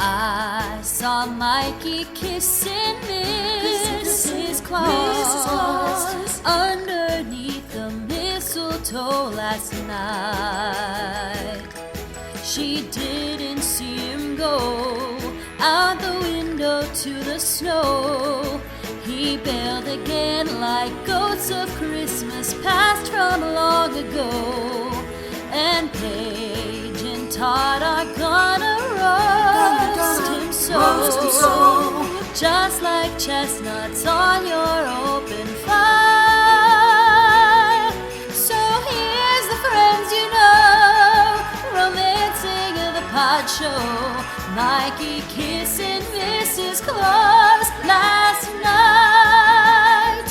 I saw Mikey kissing Mrs. Claus underneath the mistletoe last night. She didn't see him go out the window to the snow. He bailed again like ghosts of Christmas past from long ago. And Paige and Todd are gonna roast him so, just like chestnuts on your open fire. So here's the friends you know, romancing the pod show. Mikey kissing Mrs. Claus last night.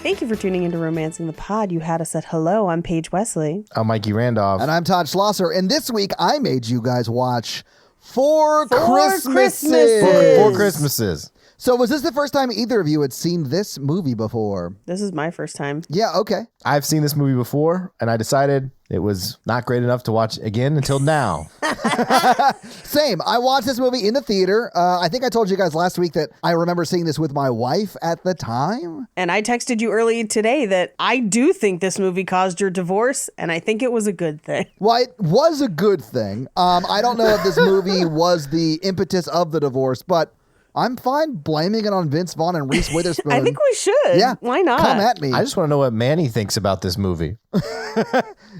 Thank you for tuning into Romancing the Pod. You had us at hello. I'm Paige Wesley. I'm Mikey Randolph. And I'm Todd Schlosser. And this week, I made you guys watch Four Christmases. Four Christmases. So was this the first time either of you had seen this movie before? This is my first time. Yeah, okay. I've seen this movie before, and I decided it was not great enough to watch again until now. Same. I watched this movie in the theater. I think I told you guys last week that I remember seeing this with my wife at the time. And I texted you early today that I do think this movie caused your divorce, and I think it was a good thing. Well, it was a good thing. I don't know if this movie was the impetus of the divorce, but I'm fine blaming it on Vince Vaughn and Reese Witherspoon. I think we should. Yeah. Why not? Come at me. I just want to know what Manny thinks about this movie.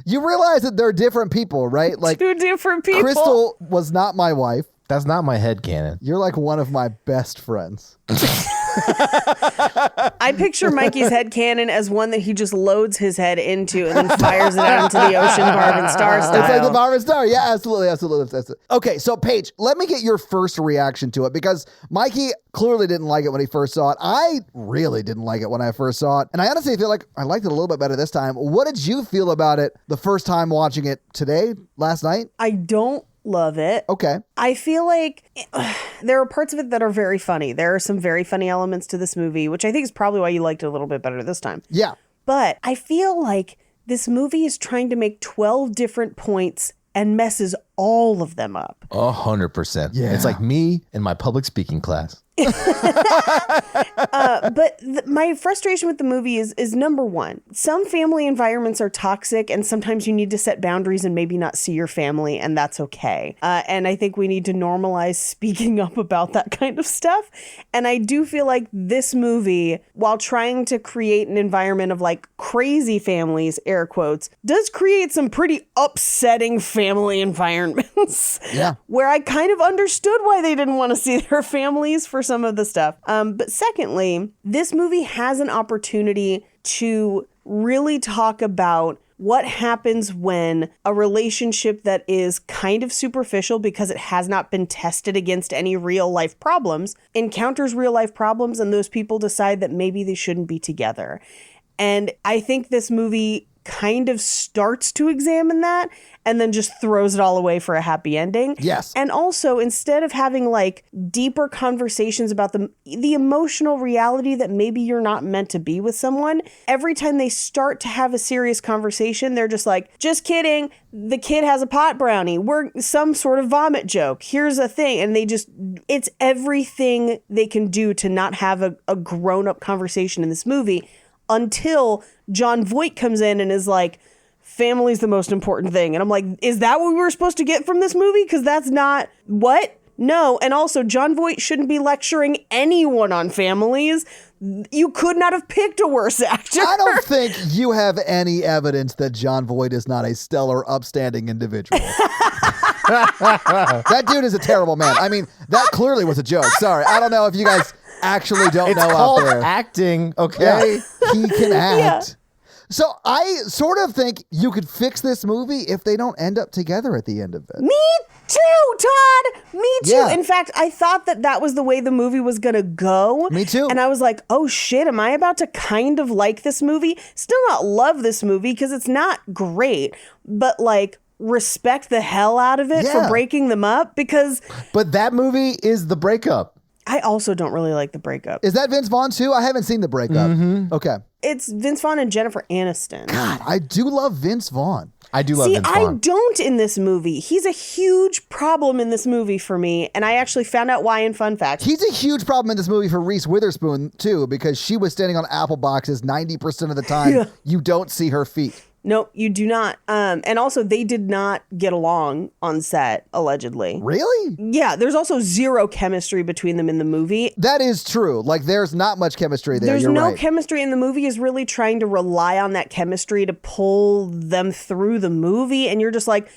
You realize that they're different people, right? Like, two different people. Crystal was not my wife. That's not my headcanon. You're like one of my best friends. I picture Mikey's headcanon as one that he just loads his head into and then fires it out into the ocean, Barb and Star style. It's like the Barb and Star. Yeah, absolutely. Okay, so Paige, let me get your first reaction to it because Mikey clearly didn't like it when he first saw it. I really didn't like it when I first saw it. And I honestly feel like I liked it a little bit better this time. What did you feel about it the first time watching it today, last night? I don't love it. Okay. I feel like there are parts of it that are very funny. There are some very funny elements to this movie, which I think is probably why you liked it a little bit better this time. Yeah. But I feel like this movie is trying to make 12 different points and messes all of them up. 100%. Yeah. It's like me in my public speaking class. But my frustration with the movie is number one, some family environments are toxic and sometimes you need to set boundaries and maybe not see your family, and that's okay. And I think we need to normalize speaking up about that kind of stuff. And I do feel like this movie, while trying to create an environment of like crazy families, air quotes, does create some pretty upsetting family environments. Yeah. Where I kind of understood why they didn't want to see their families for some of the stuff. But secondly, this movie has an opportunity to really talk about what happens when a relationship that is kind of superficial because it has not been tested against any real life problems encounters real life problems, and those people decide that maybe they shouldn't be together. And I think this movie kind of starts to examine that and then just throws it all away for a happy ending. Yes. And also, instead of having like deeper conversations about the emotional reality that maybe you're not meant to be with someone, every time they start to have a serious conversation, they're just like, just kidding. The kid has a pot brownie. We're some sort of vomit joke. Here's a thing. And it's everything they can do to not have a grown-up conversation in this movie until Jon Voight comes in and is like, family's the most important thing. And I'm like, is that what we were supposed to get from this movie? Because that's not what? No. And also, Jon Voight shouldn't be lecturing anyone on families. You could not have picked a worse actor. I don't think you have any evidence that Jon Voight is not a stellar, upstanding individual. That dude is a terrible man. I mean, that clearly was a joke. Sorry. I don't know if you guys actually don't know out there. It's called acting, okay? Yeah, he can act. Yeah. So I sort of think you could fix this movie if they don't end up together at the end of it. Me too, Todd. Me too. Yeah. In fact, I thought that was the way the movie was going to go. Me too. And I was like, oh shit, am I about to kind of like this movie? Still not love this movie because it's not great, but like respect the hell out of it for breaking them up because... But that movie is the breakup. I also don't really like the breakup. Is that Vince Vaughn too? I haven't seen the breakup. Okay. It's Vince Vaughn and Jennifer Aniston. God, I do love Vince Vaughn. I do love See, Vince I Vaughn. don't in this movie. He's a huge problem in this movie for me, and I actually found out why in Fun Fact. He's a huge problem in this movie for Reese Witherspoon, too, because she was standing on apple boxes 90% of the time. Yeah. You don't see her feet. Nope, you do not. And also, they did not get along on set, allegedly. Really? Yeah, there's also zero chemistry between them in the movie. That is true. Like, there's not much chemistry there. There's You're no right. chemistry, and the movie is really trying to rely on that chemistry to pull them through the movie. And you're just like,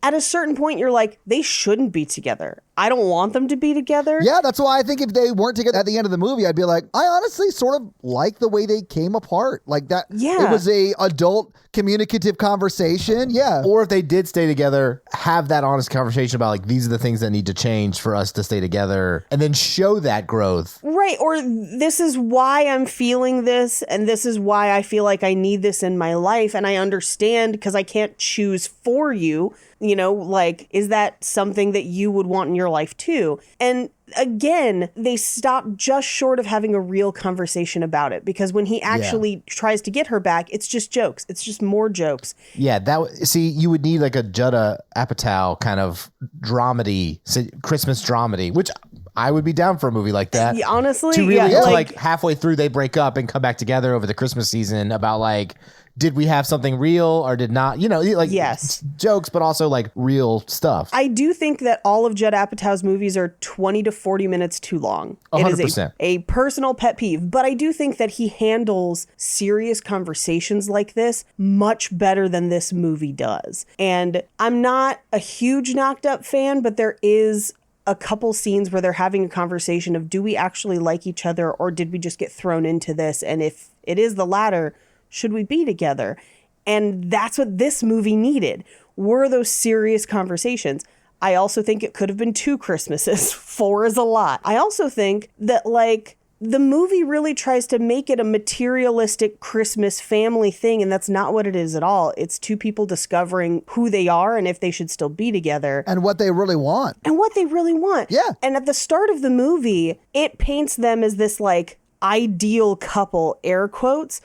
at a certain point, you're like, they shouldn't be together. I don't want them to be together. Yeah, that's why I think if they weren't together at the end of the movie, I'd be like, I honestly sort of like the way they came apart. Like that. Yeah. It was a adult communicative conversation. Yeah. Or if they did stay together, have that honest conversation about like, these are the things that need to change for us to stay together, and then show that growth. Right. Or this is why I'm feeling this, and this is why I feel like I need this in my life. And I understand because I can't choose for you. You know, like, is that something that you would want in your life too? And again, they stop just short of having a real conversation about it, because when he actually tries to get her back, it's just jokes. It's just more jokes. Yeah, see, you would need like a Judd Apatow kind of dramedy, Christmas dramedy, which I would be down for a movie like that. Yeah, honestly, to really yeah, to like- like halfway through they break up and come back together over the Christmas season about like, did we have something real or did not? You know, like Yes. jokes, but also like real stuff. I do think that all of Judd Apatow's movies are 20 to 40 minutes too long. It is 100%. a personal pet peeve, but I do think that he handles serious conversations like this much better than this movie does. And I'm not a huge Knocked Up fan, but there is a couple scenes where they're having a conversation of, do we actually like each other, or did we just get thrown into this? And if it is the latter, should we be together? And that's what this movie needed, were those serious conversations. I also think it could have been 2 Christmases. 4 is a lot. I also think that, like, the movie really tries to make it a materialistic Christmas family thing, and that's not what it is at all. It's 2 people discovering who they are and if they should still be together. And what they really want. And what they really want. Yeah. And at the start of the movie, it paints them as this, like, ideal couple, air quotes.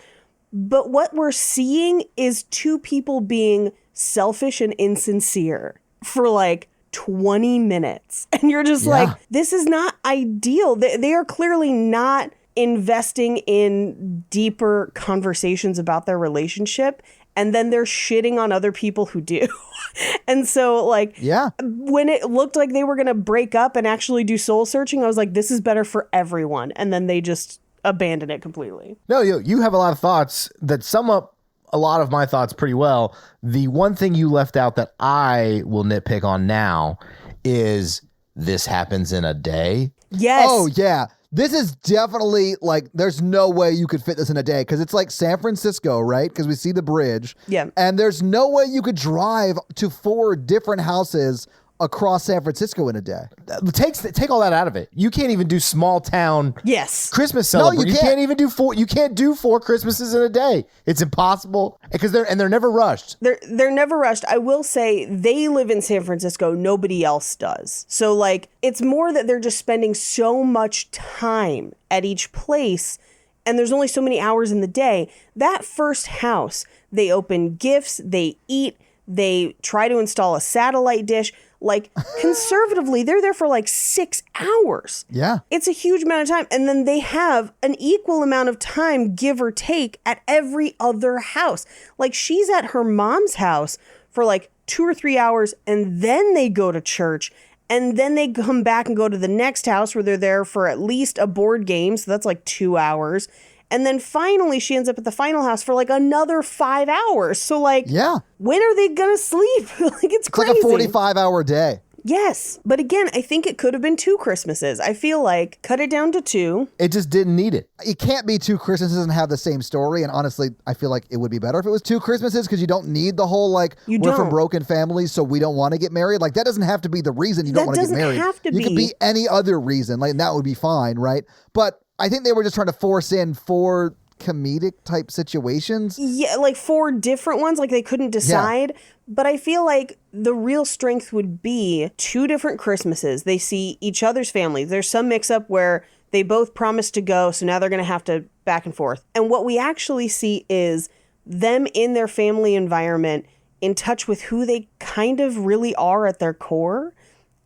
But what we're seeing is 2 people being selfish and insincere for like 20 minutes. And you're just like, this is not ideal. They are clearly not investing in deeper conversations about their relationship. And then they're shitting on other people who do. And so, like, when it looked like they were going to break up and actually do soul searching, I was like, this is better for everyone. And then they just abandon it completely. No, you have a lot of thoughts that sum up a lot of my thoughts pretty well. The one thing you left out that I will nitpick on now is this happens in a day. Yes. Oh, yeah. This is definitely like, there's no way you could fit this in a day, because it's like San Francisco, right? Because we see the bridge. Yeah. And there's no way you could drive to 4 different houses across San Francisco in a day. Take all that out of it. You can't even do small town Yes. Christmas No, celebration. you You can't. can't even do 4. You can't do 4 Christmases in a day. It's impossible because they're never rushed. They're never rushed. I will say they live in San Francisco. Nobody else does. So, like, it's more that they're just spending so much time at each place, and there's only so many hours in the day. That first house, they open gifts, they eat, they try to install a satellite dish. Like, conservatively, they're there for like 6 hours. Yeah. It's a huge amount of time. And then they have an equal amount of time, give or take, at every other house. Like, she's at her mom's house for like 2 or 3 hours, and then they go to church. And then they come back and go to the next house where they're there for at least a board game. So that's like 2 hours. And then finally she ends up at the final house for like another 5 hours. So, like, when are they going to sleep? Like, it's crazy. It's like a 45-hour day. Yes. But again, I think it could have been 2 Christmases. I feel like cut it down to 2. It just didn't need it. It can't be 2 Christmases and have the same story. And honestly, I feel like it would be better if it was 2 Christmases, because you don't need the whole, like, You we're from don't. broken families, so we don't want to get married. Like, that doesn't have to be the reason you don't That want to get doesn't married. have to You could be. be any other reason, like, and that would be fine, right? But I think they were just trying to force in 4 comedic type situations. Yeah, like 4 different ones. Like, they couldn't decide. But I feel like the real strength would be 2 different Christmases. They see each other's families. There's some mix up where they both promised to go, so now they're going to have to back and forth. And what we actually see is them in their family environment in touch with who they kind of really are at their core.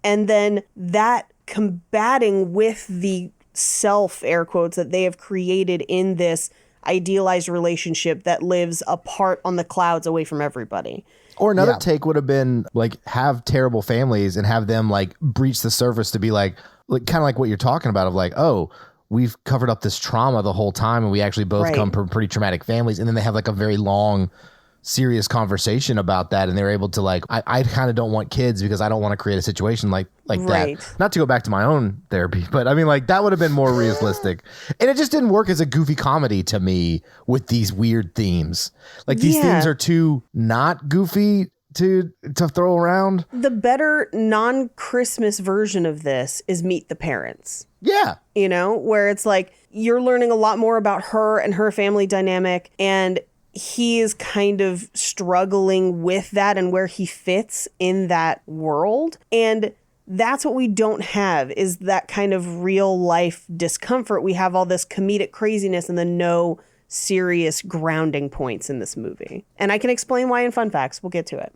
And then that combating with the self, air quotes, that they have created in this idealized relationship that lives apart on the clouds away from everybody. Or another Yeah. take would have been like have terrible families and have them like breach the surface to be like kind of like what you're talking about of like, oh, we've covered up this trauma the whole time and we actually both Right. come from pretty traumatic families. And then they have like a very long, serious conversation about that. And they're able to like, I kind of don't want kids because I don't want to create a situation like Right. that. Not to go back to my own therapy, but I mean like that would have been more realistic. And it just didn't work as a goofy comedy to me with these weird themes. Like these Yeah. themes are too not goofy to throw around. The better non-Christmas version of this is Meet the Parents. Yeah. You know, where it's like you're learning a lot more about her and her family dynamic, and he is kind of struggling with that and where he fits in that world. And that's what we don't have, is that kind of real life discomfort. We have all this comedic craziness and then no serious grounding points in this movie. And I can explain why in fun facts. We'll get to it.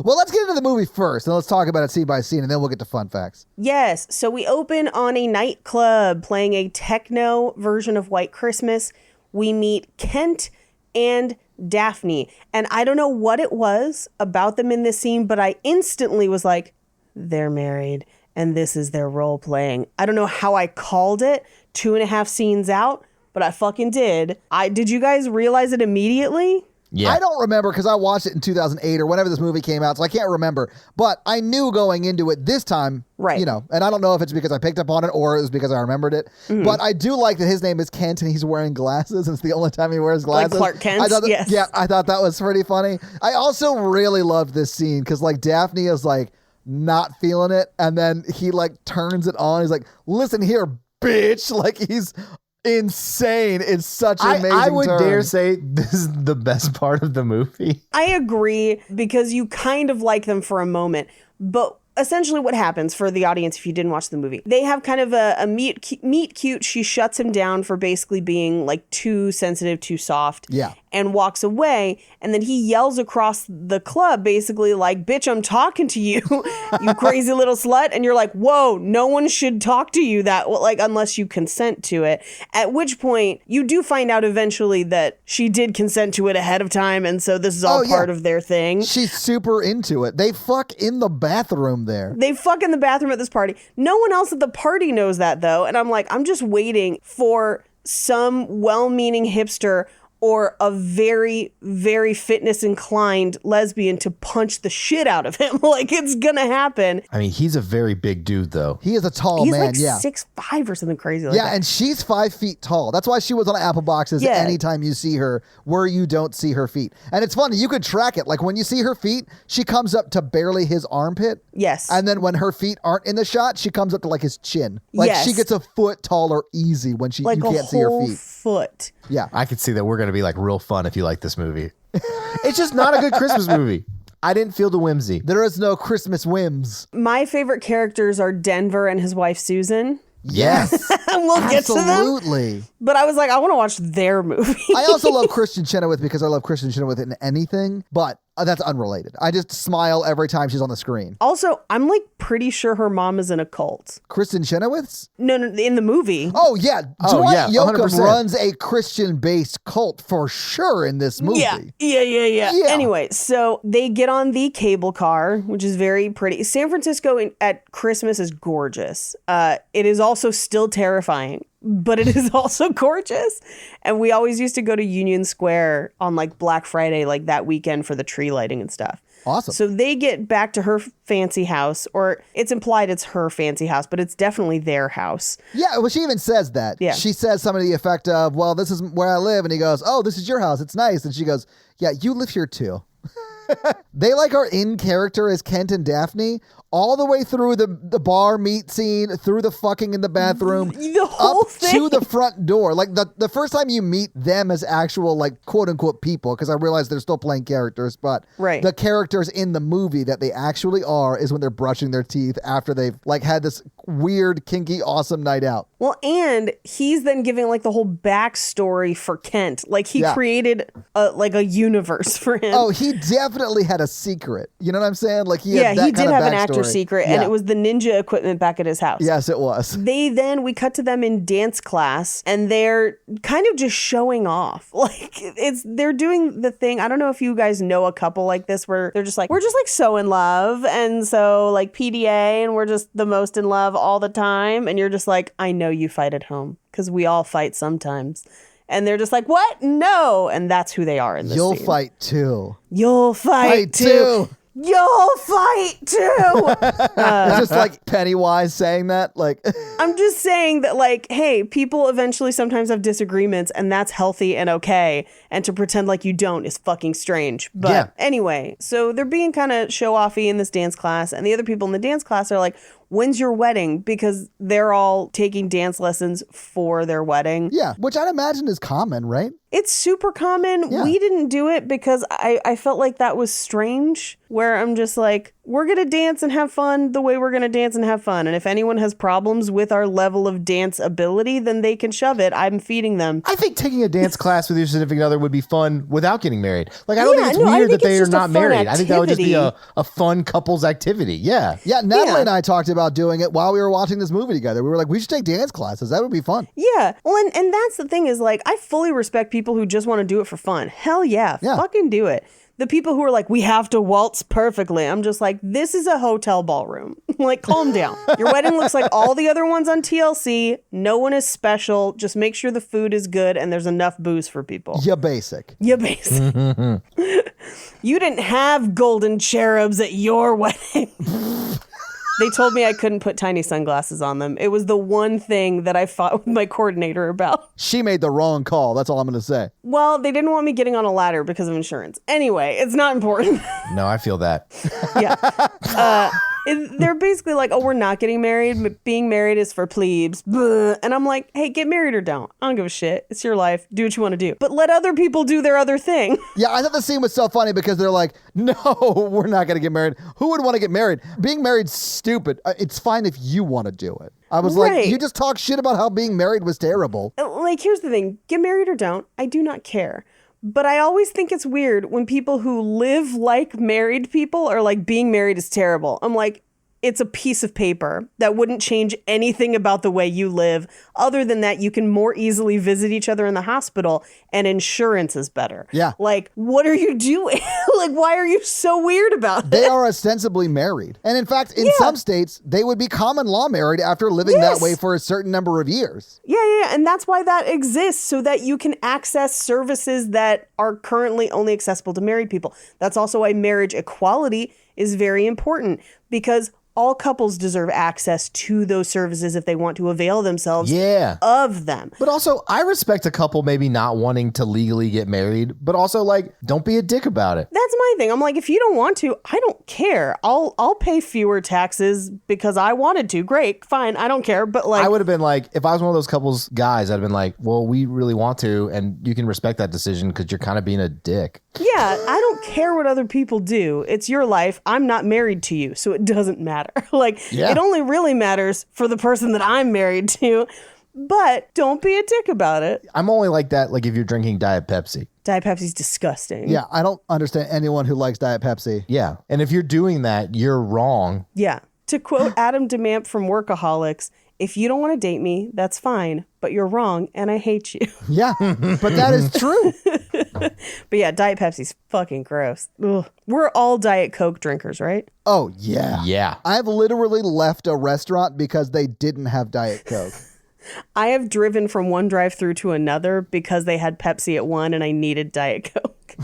Well, let's get into the movie first, and let's talk about it scene by scene, and then we'll get to fun facts. Yes, so we open on a nightclub playing a techno version of White Christmas. We meet Kent and Daphne, and I don't know what it was about them in this scene, but I instantly was like, they're married, and this is their role playing. I don't know how I called it 2.5 scenes out, but I fucking did. Did you guys realize it immediately? Yeah. I don't remember because I watched it in 2008 or whenever this movie came out, so I can't remember. But I knew going into it this time, Right. you know, and I don't know if it's because I picked up on it or it was because I remembered it. Mm-hmm. But I do like that his name is Kent and he's wearing glasses. And it's the only time he wears glasses. Clark Kent? I thought that, Yes. Yeah, I thought that was pretty funny. I also really loved this scene because like Daphne is like not feeling it. And then he like turns it on. He's like, listen here, bitch. Like he's insane. It's such an amazing I would turn. dare say this is the best part of the movie. I agree, because you kind of like them for a moment, but essentially what happens for the audience if you didn't watch the movie, they have kind of a meet cute. She shuts him down for basically being like too sensitive, too soft. Yeah. And walks away, and then he yells across the club basically like, bitch, I'm talking to you, you crazy little slut. And you're like, whoa, no one should talk to you that, like, unless you consent to it. At which point you do find out eventually that she did consent to it ahead of time, and so this is all Oh, yeah. part of their thing. She's super into it. They fuck in the bathroom there. They fuck in the bathroom at this party. No one else at the party knows that, though. And I'm like, I'm just waiting for some well-meaning hipster or a very, very fitness inclined lesbian to punch the shit out of him. Like, it's gonna happen. I mean, he's a very big dude, though. He is a tall He's man, like yeah. 6'5" or something crazy like Yeah, that. and she's 5 feet tall. That's why she was on Apple Boxes Yeah. anytime you see her where you don't see her feet. And it's funny, you could track it. Like when you see her feet, she comes up to barely his armpit. Yes. And then when her feet aren't in the shot, she comes up to like his chin. Like Yes. she gets a foot taller easy when like you a can't see her whole feet. foot. Yeah. I could see that we're going to be like real fun if you like this movie. It's just not a good Christmas movie. I didn't feel the whimsy. There is no Christmas whims. My favorite characters are Denver and his wife Susan. Yes. And we'll get to them. Absolutely. But I was like, I want to watch their movie. I also love Christian Chenoweth because I love Christian Chenoweth in anything, but that's unrelated. I just smile every time she's on the screen. Also, I'm like pretty sure her mom is in a cult. Kristen Chenoweth's? No, in the movie. Oh, yeah. Oh, Dwight yeah, Yoakam 100%. runs a Christian-based cult for sure in this movie. Yeah. Yeah. Anyway, so they get on the cable car, which is very pretty. San Francisco at Christmas is gorgeous. It is also still terrifying, but it is also gorgeous. And we always used to go to Union Square on like Black Friday, like that weekend for the tree lighting and stuff. Awesome. So they get back to her fancy house, or it's implied it's her fancy house, but it's definitely their house. Yeah, well, she even says that. Yeah. She says something to the effect of, well, this is where I live. And he goes, oh, this is your house. It's nice. And she goes, yeah, you live here too. They like are in character as Kent and Daphne all the way through the bar meet scene, through the fucking in the bathroom, The whole up thing. to the front door. Like the first time you meet them as actual like quote unquote people, because I realize they're still playing characters, but Right. the characters in the movie that they actually are is when they're brushing their teeth after they've like had this weird, kinky, awesome night out. Well, and he's then giving like the whole backstory for Kent. Like he created a universe for him. Oh, he definitely had a secret. You know what I'm saying? Like he had that he did kind of have an backstory. actor secret, and it was the ninja equipment back at his house. Yes, it was. We cut to them in dance class, and they're kind of just showing off. Like they're doing the thing. I don't know if you guys know a couple like this where they're just like, we're just like so in love, and so like PDA, and we're just the most in love all the time, and you're just like, I know you fight at home because we all fight sometimes. And they're just like, what? No. And that's who they are in this You'll scene. fight too. You'll fight too. You'll fight too. It's just like Pennywise saying that. Like, I'm just saying that, like, hey, people eventually sometimes have disagreements, and that's healthy and okay. And to pretend like you don't is fucking strange. But anyway, so they're being kind of show-offy in this dance class, and the other people in the dance class are like, when's your wedding? Because they're all taking dance lessons for their wedding. yeah, which I'd imagine is common, right? It's super common. Yeah. We didn't do it because I felt like that was strange, where I'm just like, we're going to dance and have fun the way we're going to dance and have fun. And if anyone has problems with our level of dance ability, then they can shove it. I'm feeding them. I think taking a dance class with your significant other would be fun without getting married. Like, I don't think it's I weird think that they it's are just a not fun married. I think that would just be activity. a fun couples activity. Yeah. Yeah, Natalie Yeah. and I talked about doing it while we were watching this movie together. We were like, we should take dance classes. That would be fun. Yeah. Well, and that's the thing is, like, I fully respect people who just want to do it for fun. Hell yeah. Fucking do it. The people who are like, we have to waltz perfectly. I'm just like, this is a hotel ballroom. Like, calm down. Your wedding looks like all the other ones on TLC. No one is special. Just make sure the food is good and there's enough booze for people. Yeah, basic. You basic. You didn't have golden cherubs at your wedding. They told me I couldn't put tiny sunglasses on them. It was the one thing that I fought with my coordinator about. She made the wrong call. That's all I'm going to say. Well, they didn't want me getting on a ladder because of insurance. Anyway, it's not important. No, I feel that. Yeah. They're basically like, oh, we're not getting married. Being married is for plebes. Blah. And I'm like, hey, get married or don't. I don't give a shit. It's your life. Do what you want to do. But let other people do their other thing. Yeah, I thought the scene was so funny because they're like, no, we're not going to get married. Who would want to get married? Being married's stupid. It's fine if you want to do it. I was like, Right. you just talk shit about how being married was terrible. Like, here's the thing. Get married or don't. I do not care. But I always think it's weird when people who live like married people are like, being married is terrible. I'm like, it's a piece of paper that wouldn't change anything about the way you live. Other than that, you can more easily visit each other in the hospital and insurance is better. Yeah. Like, what are you doing? Like, why are you so weird about it? They are ostensibly married. And in fact, in some states, they would be common law married after living that way for a certain number of years. Yeah. And that's why that exists, so that you can access services that are currently only accessible to married people. That's also why marriage equality is very important, because all couples deserve access to those services if they want to avail themselves of them. But also, I respect a couple maybe not wanting to legally get married, but also, like, don't be a dick about it. That's my thing. I'm like, if you don't want to, I don't care. I'll pay fewer taxes because I wanted to. Great, fine, I don't care. But like, I would have been like, if I was one of those couples guys, I'd have been like, well, we really want to, and you can respect that decision because you're kind of being a dick. yeah, I don't care what other people do. It's your life. I'm not married to you, so it doesn't matter. Like, it only really matters for the person that I'm married to. But don't be a dick about it. I'm only like that, like, if you're drinking Diet Pepsi. Diet Pepsi's disgusting. Yeah, I don't understand anyone who likes Diet Pepsi. Yeah. And if you're doing that, you're wrong. Yeah. To quote Adam DeMamp from Workaholics, if you don't want to date me, that's fine, but you're wrong and I hate you. Yeah, but that is true. But yeah, Diet Pepsi's fucking gross. Ugh. We're all Diet Coke drinkers, right? Oh, yeah. Yeah. I've literally left a restaurant because they didn't have Diet Coke. I have driven from one drive-through to another because they had Pepsi at one and I needed Diet Coke.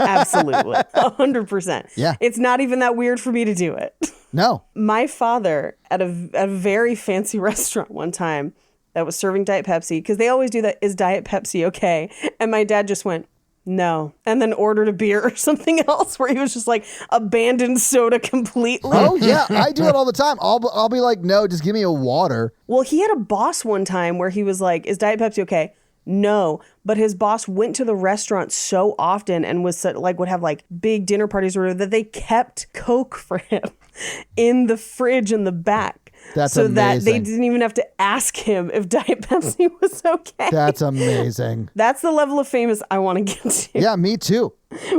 Absolutely. 100%. Yeah. It's not even that weird for me to do it. No. My father at a very fancy restaurant one time that was serving Diet Pepsi, because they always do that, is Diet Pepsi okay? And my dad just went, no, and then ordered a beer or something else, where he was just like, abandoned soda completely. Oh, yeah, I do it all the time. I'll be like, no, just give me a water. Well, he had a boss one time where he was like, is Diet Pepsi okay? No, but his boss went to the restaurant so often and was like, would have like big dinner parties or whatever, that they kept Coke for him in the fridge in the back. That's so that they amazing. didn't even have to ask him if Diet Pepsi was okay. That's amazing. That's the level of famous I want to get to. Yeah, me too.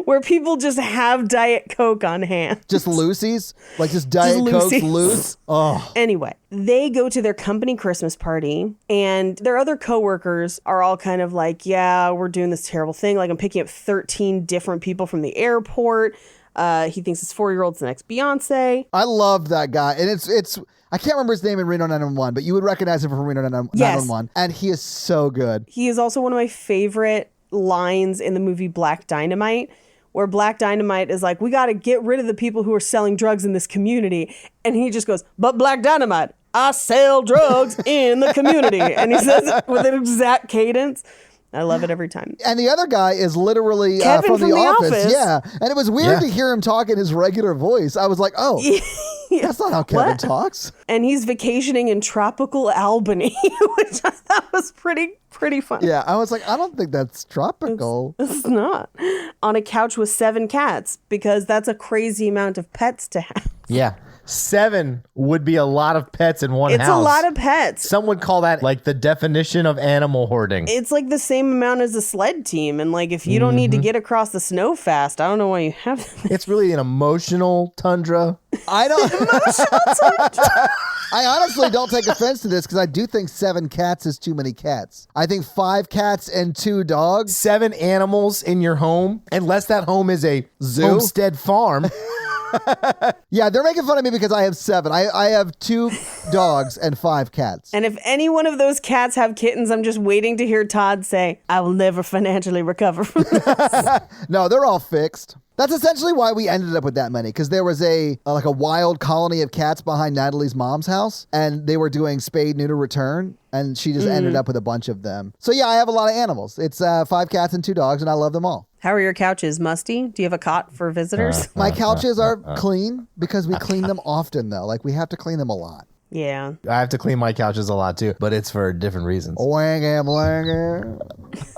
Where people just have Diet Coke on hand. Just Lucy's? Like just Diet Coke's Lucy's. loose? Oh. Anyway, they go to their company Christmas party, and their other coworkers are all kind of like, yeah, we're doing this terrible thing. Like, I'm picking up 13 different people from the airport. He thinks his 4-year-old's the next Beyonce. I love that guy. And it's I can't remember his name in Reno 911, but you would recognize him from Reno 911. And he is so good. He is also one of my favorite lines in the movie Black Dynamite, where Black Dynamite is like, we got to get rid of the people who are selling drugs in this community. And he just goes, but Black Dynamite, I sell drugs in the community. And he says it with an exact cadence. I love it every time. And the other guy is literally Kevin from the office. Office. Yeah. And it was weird Yeah. to hear him talk in his regular voice. I was like, oh, that's not how Kevin talks. And he's vacationing in tropical Albany, which I thought was pretty fun. Yeah. I was like, I don't think that's tropical. It's not. On a couch with 7 cats, because that's a crazy amount of pets to have. Yeah. 7 would be a lot of pets in one It's house. a lot of pets. Some would call that like the definition of animal hoarding. It's like the same amount as a sled team. And like, if you don't need to get across the snow fast, I don't know why you have them. It's really an emotional tundra. I don't. I honestly don't take offense to this because I do think 7 cats is too many cats. I think 5 cats and 2 dogs. 7 animals in your home, unless that home is a Zoo? homestead farm. Yeah, they're making fun of me because I have 7. I have 2 dogs and 5 cats. And if any one of those cats have kittens, I'm just waiting to hear Todd say, I will never financially recover from this. No, they're all fixed. That's essentially why we ended up with that many, because there was a wild colony of cats behind Natalie's mom's house, and they were doing spade, neuter, return, and she just ended up with a bunch of them. So yeah, I have a lot of animals. It's 5 cats and 2 dogs, and I love them all. How are your couches? Musty? Do you have a cot for visitors? My couches are clean because we clean them often, though. Like, we have to clean them a lot. Yeah. I have to clean my couches a lot too, but it's for different reasons. Wangam langer.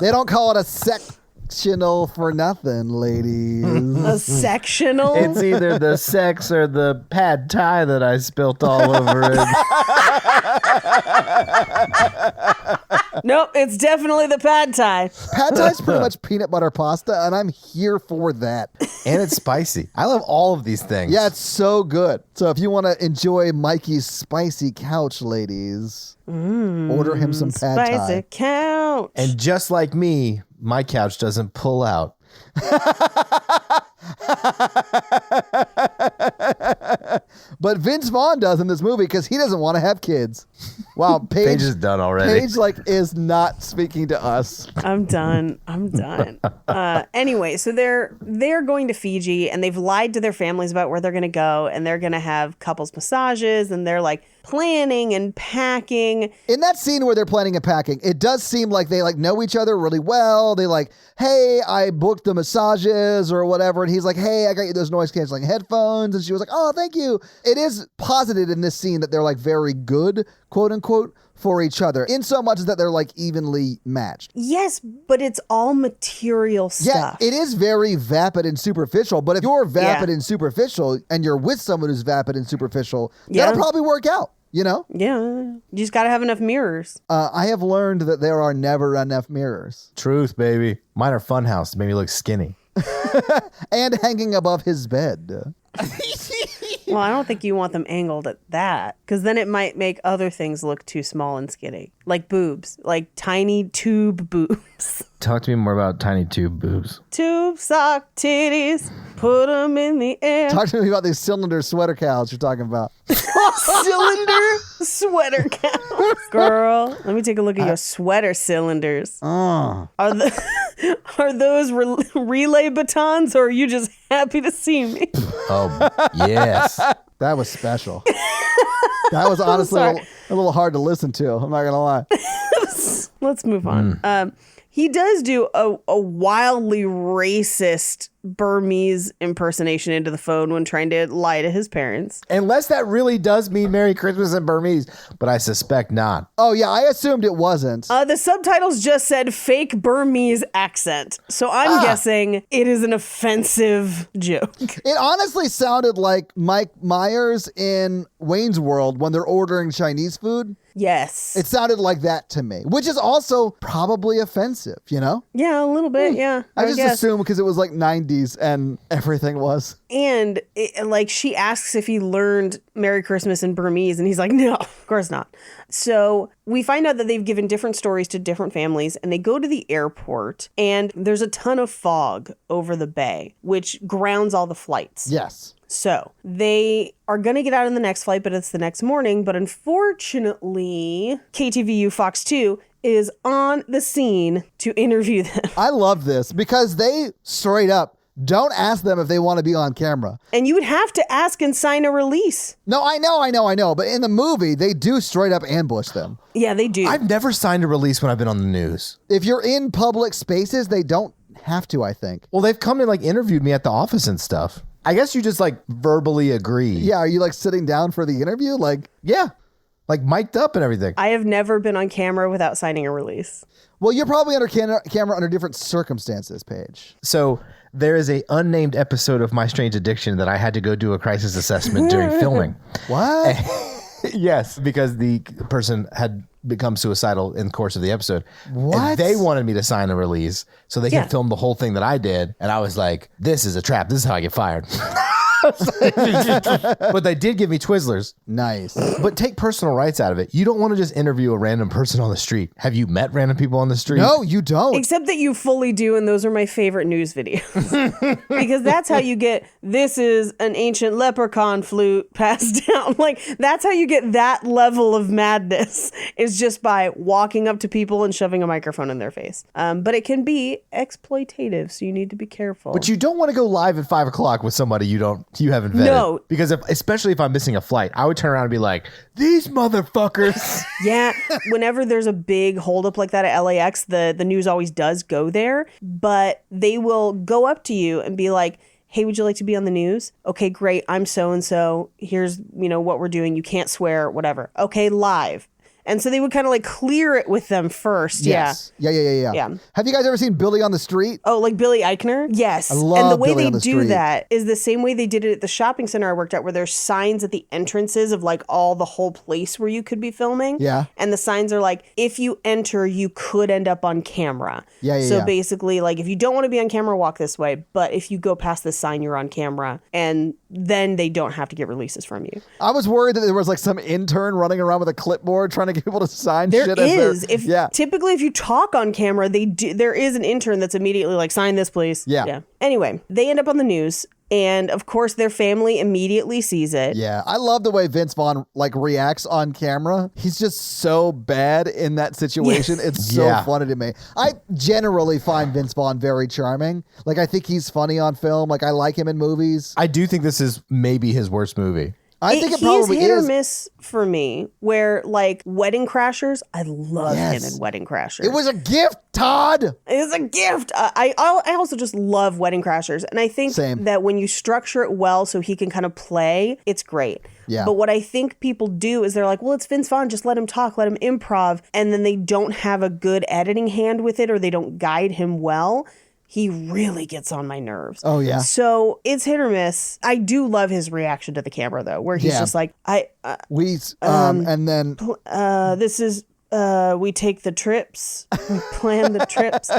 They don't call it a sectional for nothing, ladies. A sectional? It's either the sex or the pad thai that I spilt all over it. Nope, it's definitely the pad thai. Pad Thai's pretty much peanut butter pasta, and I'm here for that. And it's spicy. I love all of these things. Yeah, it's so good. So if you want to enjoy Mikey's spicy couch, ladies, order him some pad Spicy Thai. couch. And just like me, my couch doesn't pull out. But Vince Vaughn does in this movie because he doesn't want to have kids. Wow, Paige is done already. Paige is not speaking to us. I'm done. Anyway, so they're going to Fiji, and they've lied to their families about where they're going to go, and they're going to have couples massages, and they're like planning and packing. In that scene where they're planning and packing, it does seem like they know each other really well. They hey, I booked the massages or whatever. And he's like, hey, I got you those noise canceling headphones. And she was like, oh, thank you. It is posited in this scene that they're very good, quote unquote, for each other, in so much as that they're evenly matched. Yes, but it's all material stuff. Yeah, it is very vapid and superficial, but if you're vapid Yeah. and superficial and you're with someone who's vapid and superficial, Yeah. that'll probably work out, you know? Yeah. You just got to have enough mirrors. I have learned that there are never enough mirrors. Truth, baby. Mine are Funhouse to make me look skinny. And hanging above his bed. Well, I don't think you want them angled at that, because then it might make other things look too small and skinny. Like boobs, like tiny tube boobs. Talk to me more about tiny tube boobs. Tube sock titties, put them in the air. Talk to me about these cylinder sweater cows you're talking about. Cylinder sweater count. Girl, let me take a look at your sweater cylinders. Oh. Are those relay batons, or are you just happy to see me? Oh, yes. That was special. That was honestly a little hard to listen to. I'm not going to lie. Let's move on. He does do a wildly racist Burmese impersonation into the phone when trying to lie to his parents. Unless that really does mean Merry Christmas in Burmese, but I suspect not. Oh, yeah, I assumed it wasn't. The subtitles just said fake Burmese accent. So I'm guessing it is an offensive joke. It honestly sounded like Mike Myers in Wayne's World when they're ordering Chinese food. Yes. It sounded like that to me, which is also probably offensive, you know? Yeah, a little bit. Yeah. I just guess. assumed because it was like 90s and everything was. And like she asks if he learned Merry Christmas in Burmese, and he's like, no, of course not. So we find out that they've given different stories to different families, and they go to the airport, and there's a ton of fog over the bay, which grounds all the flights. Yes. So they are going to get out on the next flight, but it's the next morning. But unfortunately, KTVU Fox 2 is on the scene to interview them. I love this because they straight up don't ask them if they want to be on camera. And you would have to ask and sign a release. No, I know. But in the movie, they do straight up ambush them. Yeah, they do. I've never signed a release when I've been on the news. If you're in public spaces, they don't have to, I think. Well, they've come and like interviewed me at the office and stuff. I guess you just like verbally agree. Yeah, are you like sitting down for the interview? Like, Yeah. Like mic'd up and everything. I have never been on camera without signing a release. well, you're probably under camera under different circumstances, Paige. So there is a unnamed episode of My Strange Addiction that I had to go do a crisis assessment during filming. What? Yes, because the person had become suicidal in the course of the episode. What? And they wanted me to sign a release so they Yeah. could film the whole thing that I did. And I was like, this is a trap. This is how I get fired. But they did give me Twizzlers. Nice. But take personal rights out of it. You don't want to just interview a random person on the street. Have you met random people on the street? No, you don't. Except that you fully do, and those are my favorite news videos. Because that's how you get, this is an ancient leprechaun flute passed down. Like, that's how you get that level of madness, is just by walking up to people and shoving a microphone in their face. But it can be exploitative, so you need to be careful. But you don't want to go live at 5 o'clock with somebody you haven't vetted. No. Because especially if I'm missing a flight, I would turn around and be like, these motherfuckers. Yeah, whenever there's a big holdup like that at LAX, the news always does go there, but they will go up to you and be like, hey, would you like to be on the news? Okay, great. I'm so-and-so. Here's, what we're doing. You can't swear, whatever. Okay, live. And so they would kind of like clear it with them first. Yes. Yeah. Yeah. Have you guys ever seen Billy on the Street? Oh, like Billy Eichner? Yes. I love and the way Billy they on the do Street. that is the same way they did it at the shopping center I worked at, where there's signs at the entrances of like the whole place where you could be filming. Yeah. And the signs are like, if you enter, you could end up on camera. So Yeah. basically, like, if you don't want to be on camera, walk this way. But if you go past this sign, you're on camera. And then they don't have to get releases from you. I was worried that there was like some intern running around with a clipboard trying to get people to sign There shit. is. Yeah. If you talk on camera, there is an intern that's immediately like, sign this, please. Yeah. Anyway, they end up on the news, and of course their family immediately sees it. Yeah, I love the way Vince Vaughn like reacts on camera. He's just so bad in that situation. It's so Yeah. funny to me. I generally find Vince Vaughn very charming. Like, I think he's funny on film. Like, I like him in movies. I do think this is maybe his worst movie. I think it he's probably hit or is. miss for me. Where like Wedding Crashers, I love him Yes. in Wedding Crashers. It was a gift, Todd. It's a gift. I also just love Wedding Crashers, and I think Same. that when you structure it well, so he can kind of play, it's great. Yeah. But what I think people do is they're like, well, it's Vince Vaughn, just let him talk, let him improv, and then they don't have a good editing hand with it, or they don't guide him well. He really gets on my nerves. Oh, yeah. So it's hit or miss. I do love his reaction to the camera, though, where he's Yeah. just like, And then this is we take the trips, we plan the trips.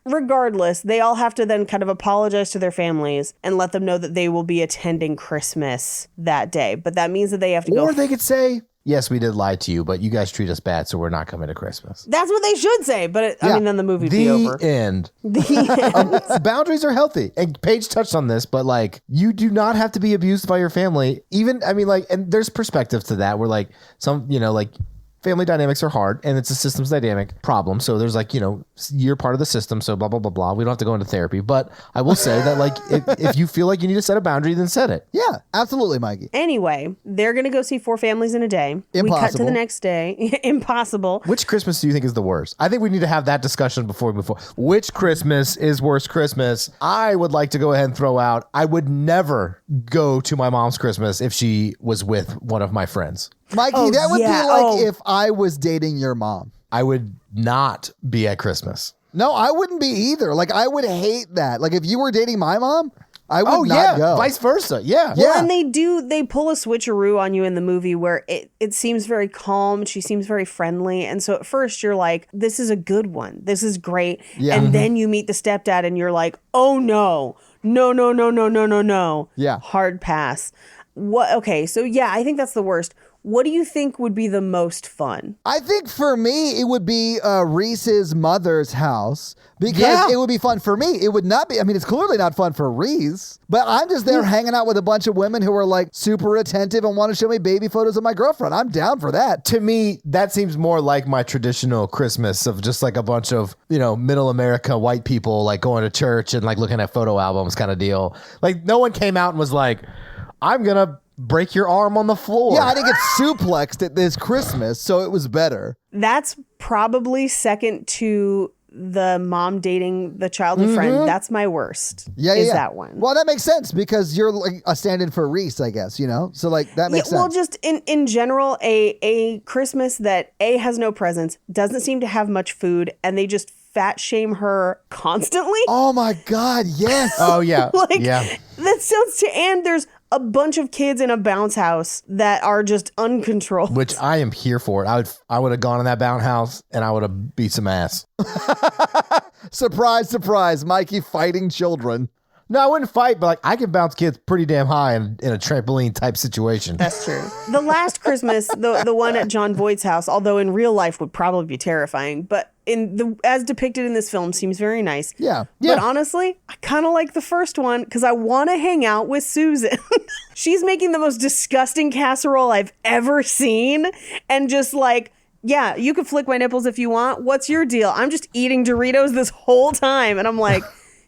Regardless, they all have to then kind of apologize to their families and let them know that they will be attending Christmas that day. But that means that they have to go. Or they could say, yes, we did lie to you, but you guys treat us bad, so we're not coming to Christmas. That's what they should say. But I Yeah. mean, then the movie'd be over. The end. The end. Boundaries are healthy. And Paige touched on this, but like, you do not have to be abused by your family. Even, I mean, like, and there's perspectives to that where like some, like, family dynamics are hard and it's a systems dynamic problem. So there's like, you're part of the system. So blah, blah, blah, blah. We don't have to go into therapy, but I will say that like, if you feel like you need to set a boundary, then set it. Yeah, absolutely, Mikey. Anyway, they're going to go see 4 families in a day. We cut to Impossible. the next day. Impossible. Which Christmas do you think is the worst? I think we need to have that discussion before we move forward. Which Christmas is worst Christmas? I would like to go ahead and throw out, I would never go to my mom's Christmas if she was with one of my friends. Mikey, Oh, that would yeah. be like Oh. if I was dating your mom. I would not be at Christmas. No, I wouldn't be either. Like, I would hate that. Like, if you were dating my mom, I would not go. vice versa. Yeah. Yeah. And they pull a switcheroo on you in the movie where it seems very calm. She seems very friendly. And so at first you're like, this is a good one. This is great. Yeah. And then you meet the stepdad and you're like, oh no. No, no, no, no, no, no, no. Yeah. Hard pass. Okay, so yeah, I think that's the worst. What do you think would be the most fun? I think for me, it would be Reese's mother's house because Yeah. it would be fun for me. It would not be, I mean, it's clearly not fun for Reese, but I'm just there hanging out with a bunch of women who are like super attentive and want to show me baby photos of my girlfriend. I'm down for that. To me, that seems more like my traditional Christmas of just like a bunch of, middle America white people like going to church and like looking at photo albums kind of deal. Like no one came out and was like, I'm going to break your arm on the floor. Yeah, I didn't get suplexed at this Christmas, so it was better. That's probably second to the mom dating the childhood friend. That's my worst. Yeah, is yeah. that one. Well, that makes sense because you're like a stand-in for Reese, I guess, So like that makes Well, sense. just in general, a Christmas that has no presents, doesn't seem to have much food, and they just fat shame her constantly. Oh my God, yes. Oh, yeah. Like yeah. that sounds and there's a bunch of kids in a bounce house that are just uncontrolled. Which I am here for it. I would have gone in that bounce house and I would have beat some ass. Surprise, surprise, Mikey fighting children. No, I wouldn't fight, but like I can bounce kids pretty damn high in a trampoline type situation. That's true. The last Christmas, the one at John Voight's house, although in real life would probably be terrifying, but as depicted in this film, seems very nice. Yeah. But honestly, I kind of like the first one because I want to hang out with Susan. She's making the most disgusting casserole I've ever seen, and just like, yeah, you can flick my nipples if you want. What's your deal? I'm just eating Doritos this whole time, and I'm like,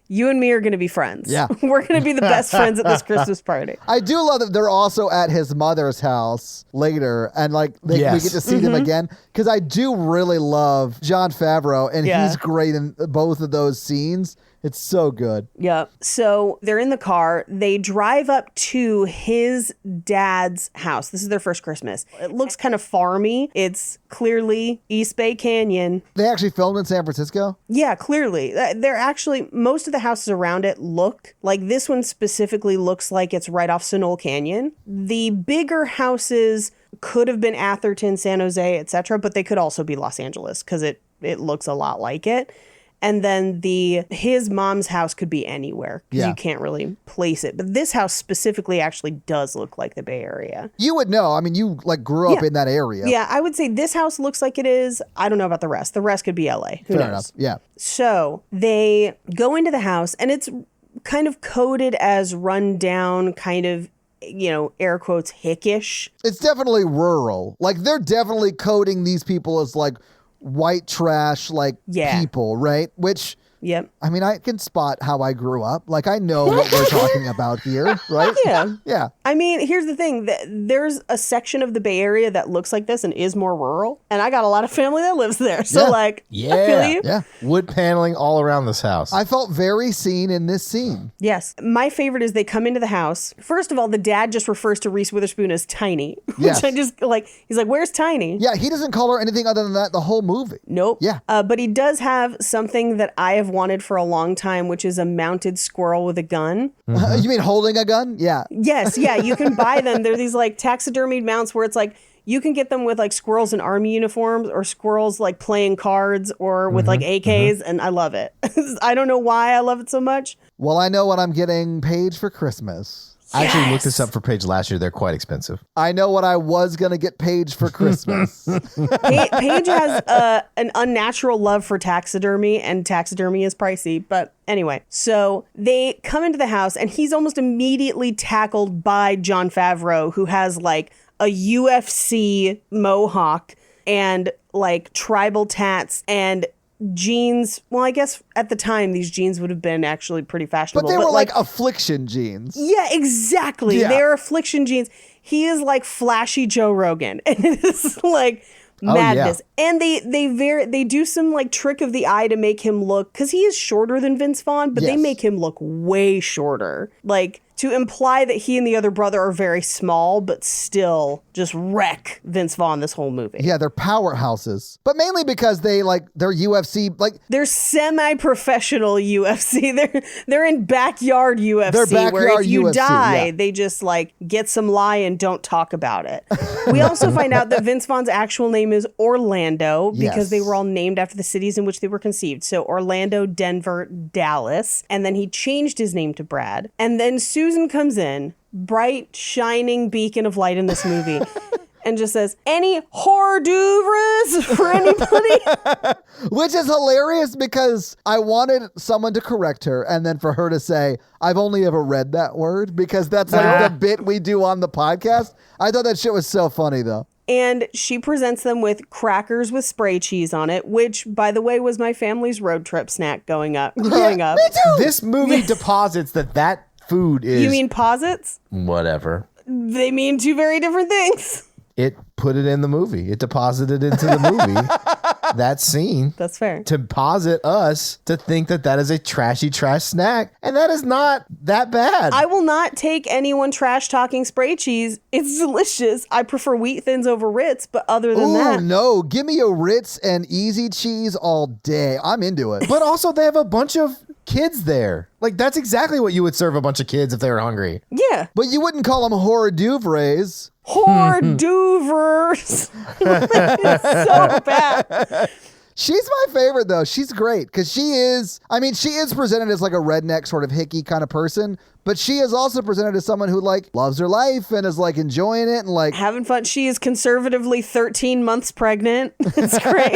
you and me are going to be friends. Yeah. We're going to be the best friends at this Christmas party. I do love that they're also at his mother's house later, and like we Yes. get to see them again because I do really love Jon Favreau, and Yeah. he's great in both of those scenes. It's so good. Yeah. So they're in the car. They drive up to his dad's house. This is their first Christmas. It looks kind of farmy. It's clearly East Bay Canyon. They actually filmed in San Francisco. Yeah, clearly. They're actually, most of the houses around it look like this one specifically looks like it's right off Sonoma Canyon. The bigger houses could have been Atherton, San Jose, etc., but they could also be Los Angeles because it looks a lot like it. And then his mom's house could be anywhere because Yeah. you can't really place it. But this house specifically actually does look like the Bay Area. You would know. I mean, you like grew up Yeah. in that area. Yeah, I would say this house looks like it is. I don't know about the rest. The rest could be LA. Who Fair knows? enough. Yeah. So they go into the house and it's kind of coded as run down, kind of, air quotes, hickish. It's definitely rural. Like they're definitely coding these people as like white trash, like Yeah. people, right? Which Yep. I mean, I can spot how I grew up. Like I know what we're talking about here, right? Yeah. Yeah. I mean, here's the thing. There's a section of the Bay Area that looks like this and is more rural. And I got a lot of family that lives there. So, Yeah. I feel Yeah. you. Yeah. Wood paneling all around this house. I felt very seen in this scene. Yes. My favorite is they come into the house. First of all, the dad just refers to Reese Witherspoon as Tiny. Yes. Which I just he's like, where's Tiny? Yeah, he doesn't call her anything other than that the whole movie. Nope. Yeah. But he does have something that I have wanted for a long time, which is a mounted squirrel with a gun. You mean holding a gun? Yeah. Yes. Yeah. You can buy them. They're these like taxidermied mounts where it's like, you can get them with like squirrels in army uniforms or squirrels like playing cards or with like AKs. And I love it. I don't know why I love it so much. Well, I know what I'm getting Paige for Christmas. I actually looked Yes. this up for Paige last year. They're quite expensive. I know what I was going to get Paige for Christmas. Paige has an unnatural love for taxidermy, and taxidermy is pricey. But anyway, so they come into the house, and he's almost immediately tackled by Jon Favreau, who has like a UFC mohawk and like tribal tats and jeans. Well, I guess at the time these jeans would have been actually pretty fashionable. But they were like affliction jeans. yeah, exactly. Yeah. They're affliction jeans. He is like flashy Joe Rogan, and it is like Oh, madness. And they do some like trick of the eye to make him look, because he is shorter than Vince Vaughn, but they Yes. make him look way shorter, like to imply that he and the other brother are very small, but still just wreck Vince Vaughn this whole movie. Yeah, they're powerhouses. But mainly because they're UFC, like They're semi-professional UFC. They're in backyard UFC, They're where backyard if you UFC, die, yeah. they just like get some lie and don't talk about it. We also find out that Vince Vaughn's actual name is Orlando because Yes. they were all named after the cities in which they were conceived. So Orlando, Denver, Dallas, and then he changed his name to Brad. And then Susan comes in, bright, shining beacon of light in this movie. And just says, any hors d'oeuvres for anybody? which is hilarious because I wanted someone to correct her and then for her to say, I've only ever read that word, because that's like the bit we do on the podcast. I thought that shit was so funny though. And she presents them with crackers with spray cheese on it, which, by the way, was my family's road trip snack growing up. Me too. This movie deposits that food is You mean posits? whatever. They mean two very different things. It put it in the movie. It deposited into the movie that scene That's fair. to posit us to think that is a trashy trash snack, and that is not that bad. I will not take anyone trash talking spray cheese. It's delicious. I prefer wheat thins over Ritz, but other than Ooh, that, no. Give me a Ritz and easy cheese all day. I'm into it. But also, they have a bunch of kids there. Like, that's exactly what you would serve a bunch of kids if they were hungry. yeah. But you wouldn't call them hors d'oeuvres. Hors d'oeuvres. It's so bad. She's my favorite though. She's great because she is presented as like a redneck sort of hickey kind of person, but she is also presented as someone who like loves her life and is like enjoying it and like Having fun. She is conservatively 13 months pregnant. It's great.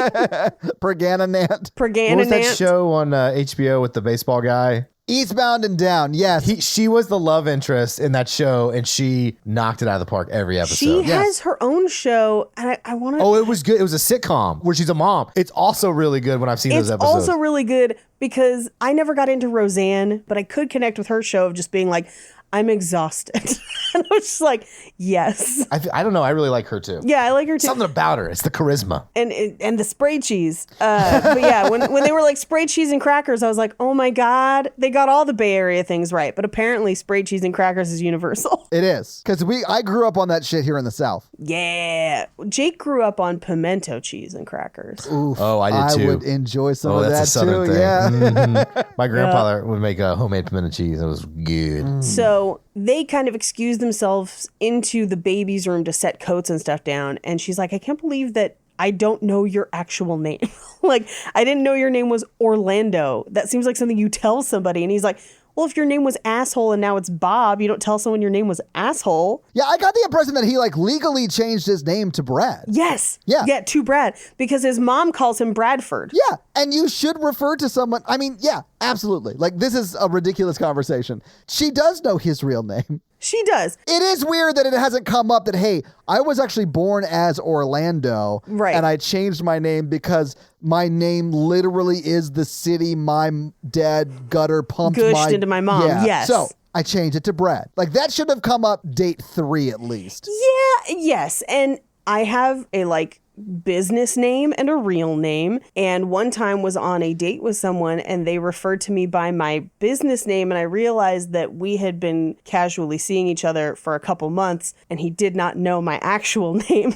Pergananant. What was that Pergananant. show on HBO with the baseball guy? Eastbound and Down. Yes. She was the love interest in that show, and she knocked it out of the park every episode. She has her own show, and I want to. Oh, it was good. It was a sitcom where she's a mom. It's also really good when I've seen It's those episodes. also really good because I never got into Roseanne, but I could connect with her show of just being like, I'm exhausted. And I was just like, yes. I don't know. I really like her too. Yeah, I like her too. Something about her. It's the charisma. And the spray cheese. But yeah, when they were like spray cheese and crackers, I was like, oh my God, they got all the Bay Area things right. But apparently spray cheese and crackers is universal. It is. Because I grew up on that shit here in the South. Yeah. Jake grew up on pimento cheese and crackers. Oof. Oh, I did too. I would enjoy some Oh, of that's that a southern too. thing. Yeah. Mhm. My grandfather would make a homemade pimento cheese. It was good. So they kind of excuse themselves into the baby's room to set coats and stuff down. And she's like, I can't believe that I don't know your actual name. Like, I didn't know your name was Orlando. That seems like something you tell somebody. And he's like, well, if your name was Asshole and now it's Bob, you don't tell someone your name was Asshole. Yeah, I got the impression that he like legally changed his name to Brad. Yes. Yeah. Yeah, to Brad. Because his mom calls him Bradford. Yeah, and you should refer to someone. I mean, yeah, absolutely. Like, this is a ridiculous conversation. She does know his real name. She does. It is weird that it hasn't come up that, hey, I was actually born as Orlando. Right. And I changed my name because my name literally is the city my dad gutter pumped Gushed into my mom, Yeah. yes. So I changed it to Brad. Like, that should have come up date 3 at least. Yeah, yes. And I have a like business name and a real name. And one time was on a date with someone and they referred to me by my business name. And I realized that we had been casually seeing each other for a couple months and he did not know my actual name.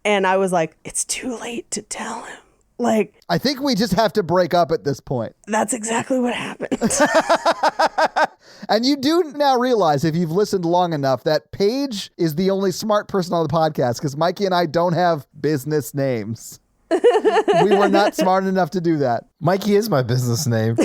And I was like, it's too late to tell him. Like, I think we just have to break up at this point. that's exactly what happened. And you do now realize, if you've listened long enough, that Paige is the only smart person on the podcast because Mikey and I don't have business names. We were not smart enough to do that. Mikey is my business name.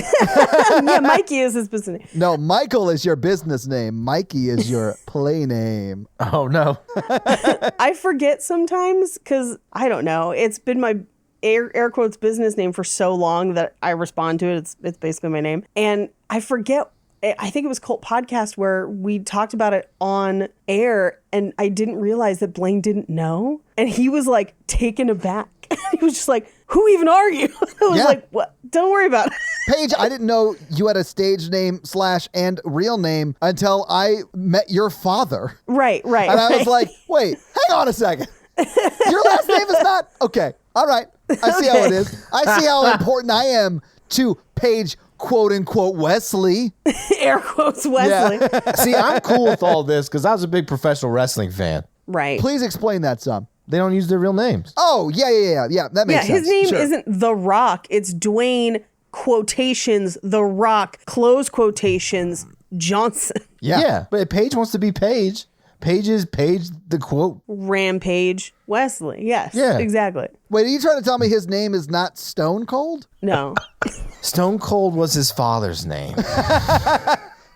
Yeah, Mikey is his business name. No, Michael is your business name. Mikey is your play name. Oh, no. I forget sometimes because I don't know. It's been my air quotes business name for so long that I respond to it. It's basically my name. And I forget I think it was Cult Podcast where we talked about it on air, and I didn't realize that Blaine didn't know. And he was like taken aback. He was just like, who even are you? I was Yeah. like, what? Don't worry about it. Paige, I didn't know you had a stage name / and real name until I met your father. Right. And I was like, wait, hang on a second. Your last name is not? Okay. All right. I see how it is. I see how important I am to Paige, quote unquote, Wesley. air quotes Wesley. See, I'm cool with all this because I was a big professional wrestling fan. Right. Please explain that some. They don't use their real names. Oh, yeah. That makes Yeah, sense. his name Sure. isn't The Rock. It's Dwayne quotations The Rock close quotations Johnson. Yeah. But if Paige wants to be Paige, Paige is Paige the quote. Rampage Wesley. Yes. Yeah. Exactly. Wait, are you trying to tell me his name is not Stone Cold? No. Stone Cold was his father's name.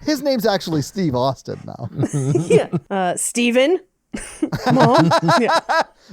His name's actually Steve Austin now. yeah. Steven. Mom. Yeah.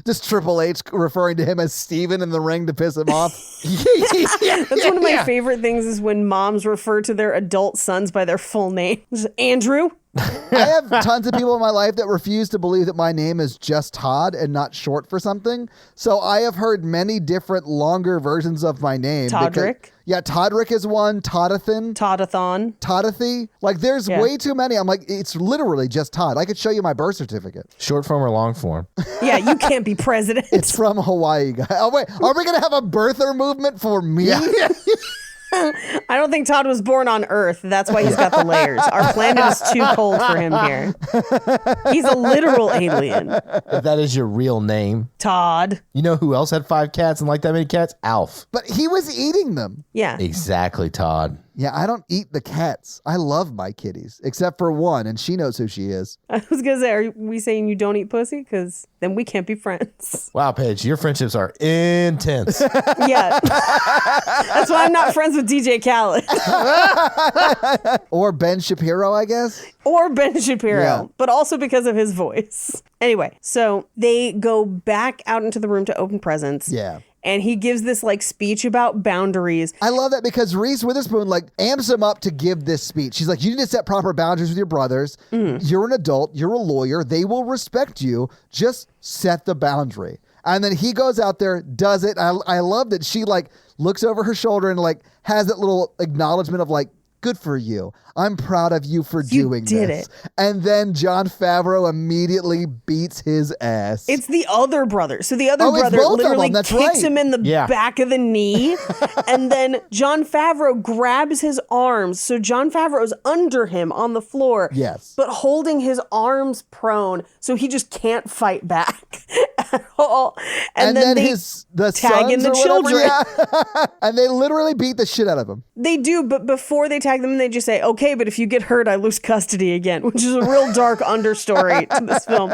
Just Triple H referring to him as Steven in the ring to piss him off. That's one of my favorite things is when moms refer to their adult sons by their full name. Andrew. I have tons of people in my life that refuse to believe that my name is just Todd and not short for something. So I have heard many different longer versions of my name. Toddrick. Yeah, Toddrick is one. Toddathan. Toddathon. Toddathy. Like there's Yeah. way too many. I'm like, it's literally just Todd. I could show you my birth certificate. Short form or long form? Yeah, you can't be president. It's from Hawaii, guy. Oh wait, are we gonna have a birther movement for me? I don't think Todd was born on Earth. That's why he's got the layers. Our planet is too cold for him here. He's a literal alien. If that is your real name. Todd. You know who else had 5 cats and like that many cats? Alf. But he was eating them. Yeah. Exactly, Todd. Yeah, I don't eat the cats. I love my kitties, except for one, and she knows who she is. I was going to say, are we saying you don't eat pussy? Because then we can't be friends. Wow, Paige, your friendships are intense. Yeah. That's why I'm not friends with DJ Khaled Or Ben Shapiro, I guess. or Ben Shapiro, Yeah. but also because of his voice. Anyway, so they go back out into the room to open presents. Yeah. And he gives this like speech about boundaries. I love that because Reese Witherspoon like amps him up to give this speech. She's like, you need to set proper boundaries with your brothers. You're an adult. You're a lawyer. They will respect you. Just set the boundary. And then he goes out there, does it. I love that she like looks over her shoulder and like has that little acknowledgement of like, good for you. I'm proud of you for You doing did this. it. And then Jon Favreau immediately beats his ass. It's the other brother. So the other Oh, it's brother both of literally them. That's kicks right. him in the Yeah. back of the knee. And then Jon Favreau grabs his arms. So Jon Favreau's under him on the floor. Yes. But holding his arms prone. So he just can't fight back at all. And then they the tag in sons the or whatever, children. yeah. And they literally beat the shit out of him. They do, but before they tag them, they just say, okay, but if you get hurt, I lose custody again, which is a real dark understory to this film.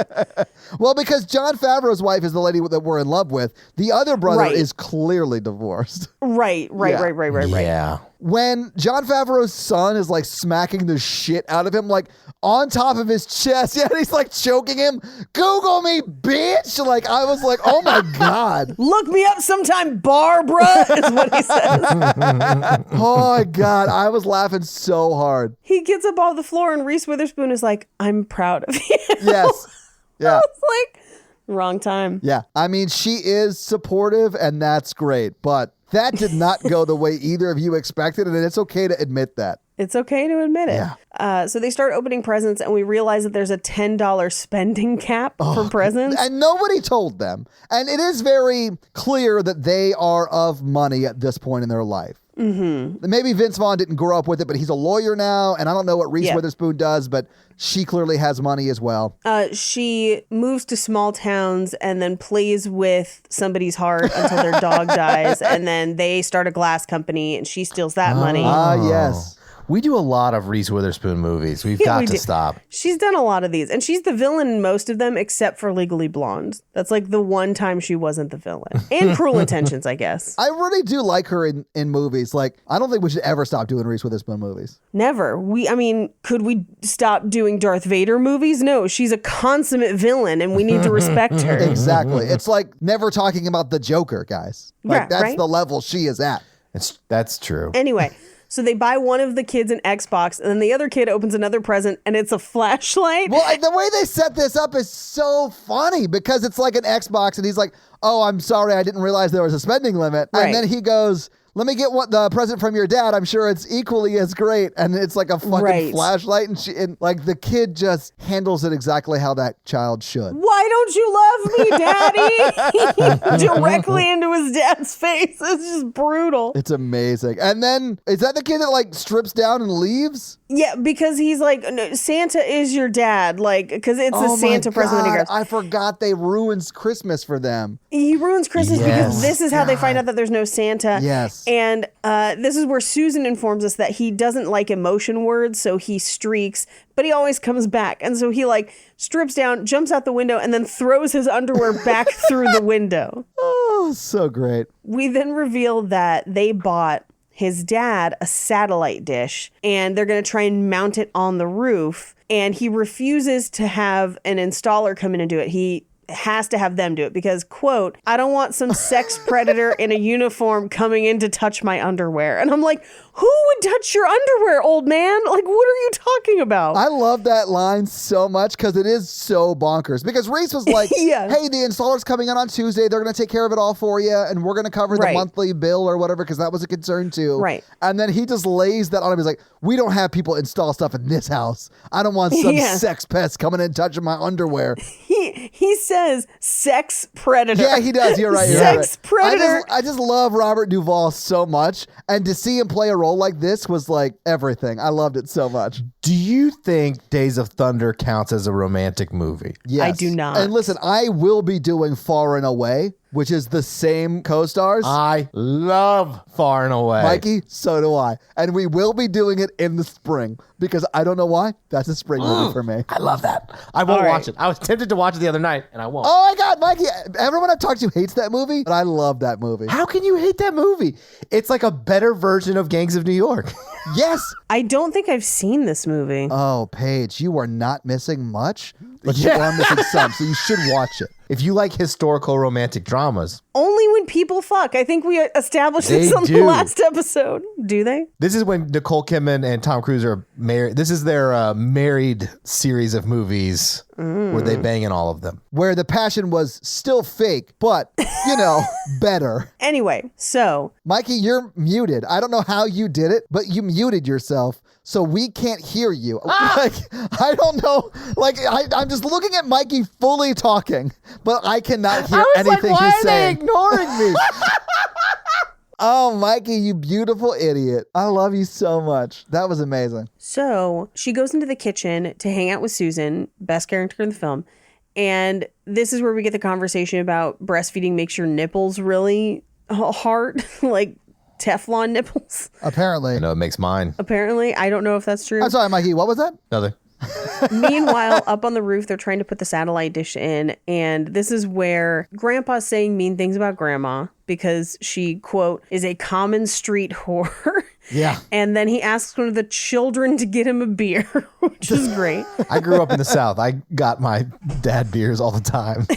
Well, because Jon Favreau's wife is the lady that we're in love with. The other brother Right. is clearly divorced. Right. Yeah. Yeah. When Jon Favreau's son is like smacking the shit out of him, like on top of his chest, yeah, and he's like choking him. Google me, bitch! Like I was like, oh my god, Look me up sometime, Barbara, is what he says. oh my god, I was laughing so hard. He gets up off the floor and Reese Witherspoon is like, I'm proud of you. Yes, yeah. It's like, wrong time. Yeah, I mean, she is supportive, and that's great. But that did not go the way either of you expected, and it's okay to admit that. It's okay to admit it. Yeah. So they start opening presents and we realize that there's a $10 spending cap for presents. And nobody told them. And it is very clear that they are of money at this point in their life. Mm-hmm. Maybe Vince Vaughn didn't grow up with it, but he's a lawyer now, and I don't know what Reese Yeah. Witherspoon does, but she clearly has money as well. She moves to small towns and then plays with somebody's heart until their dog dies. And then they start a glass company and she steals that money. Yes. We do a lot of Reese Witherspoon movies. We've got we to do. stop. She's done a lot of these, and she's the villain in most of them, except for Legally Blonde. That's like the one time she wasn't the villain. And Cruel Intentions, I guess. I really do like her in movies. Like, I don't think we should ever stop doing Reese Witherspoon movies. Never. I mean, could we stop doing Darth Vader movies? No, she's a consummate villain, and we need to respect her. Exactly. It's like never talking about the Joker, guys. Like, Yeah, that's right? the level she is at. That's true. Anyway, So they buy one of the kids an Xbox, and then the other kid opens another present, and it's a flashlight. Well, the way they set this up is so funny because it's like an Xbox, and he's like, "Oh, I'm sorry, I didn't realize there was a spending limit." Right. And then he goes, "Let me get the present from your dad. I'm sure it's equally as great." And it's like a fucking Right. flashlight, and like the kid just handles it exactly how that child should. Why don't you love me, Daddy? Directly into his dad's face. It's just brutal. It's amazing. And then is that the kid that like strips down and leaves? Yeah, because he's like, no, Santa is your dad. Like, because it's a Santa present that he gets. I forgot they ruins Christmas for them. He ruins Christmas because this is how they find out that there's no Santa. Yes. And this is where Susan informs us that he doesn't like emotion words, so he streaks, but he always comes back. And so he like strips down, jumps out the window, and then throws his underwear back through the window. Oh, so great. We then reveal that they bought his dad a satellite dish, and they're going to try and mount it on the roof. And he refuses to have an installer come in and do it. He has to have them do it because, quote, "I don't want some sex predator in a uniform coming in to touch my underwear." And I'm like, who would touch your underwear, old man? Like, what are you talking about? I love that line so much because it is so bonkers. Because Reese was like, Yeah. "Hey, the installer's coming in on Tuesday. They're going to take care of it all for you, and we're going to cover the Right. monthly bill or whatever," because that was a concern too. Right. And then he just lays that on him. He's like, "We don't have people install stuff in this house. I don't want some Yeah. sex pest coming in and touching my underwear." He says sex predator. Yeah, he does. You're right. You're Sex right. predator. I just love Robert Duvall so much, and to see him play a role like this was like everything. I loved it so much. Do you think Days of Thunder counts as a romantic movie? Yes. I do not. And listen, I will be doing Far and Away, which is the same co-stars. I love Far and Away. Mikey, so do I. And we will be doing it in the spring because I don't know why. That's a spring movie for me. I love that. I won't All right. watch it. I was tempted to watch it the other night, and I won't. Oh my God, Mikey, everyone I've talked to hates that movie, but I love that movie. How can you hate that movie? It's like a better version of Gangs of New York. Yes. I don't think I've seen this movie. Oh, Paige, you are not missing much, but Yeah. you are missing some, so you should watch it. If you like historical romantic dramas, Only when people fuck. I think we established this They on the do. last episode. Do they? this is when Nicole Kidman and Tom Cruise are married. This is their married series of movies where they bang in all of them. Where the passion was still fake, but, better. Anyway, so Mikey, you're muted. I don't know how you did it, but you muted yourself, so we can't hear you. Like, I don't know. Like, I'm just looking at Mikey fully talking, but I cannot hear anything he's saying. ignoring me? Oh, Mikey, you beautiful idiot. I love you so much. That was amazing. So she goes into the kitchen to hang out with Susan, best character in the film. And this is where we get the conversation about breastfeeding makes your nipples really hard, like Teflon nipples. Apparently. I know it makes mine. Apparently, I don't know if that's true. I'm sorry, Mikey. What was that? Nothing. Meanwhile, up on the roof, they're trying to put the satellite dish in. And this is where Grandpa's saying mean things about Grandma because she, quote, is a common street whore. Yeah. And then he asks one of the children to get him a beer, which is great. I grew up in the South. I got my dad beers all the time.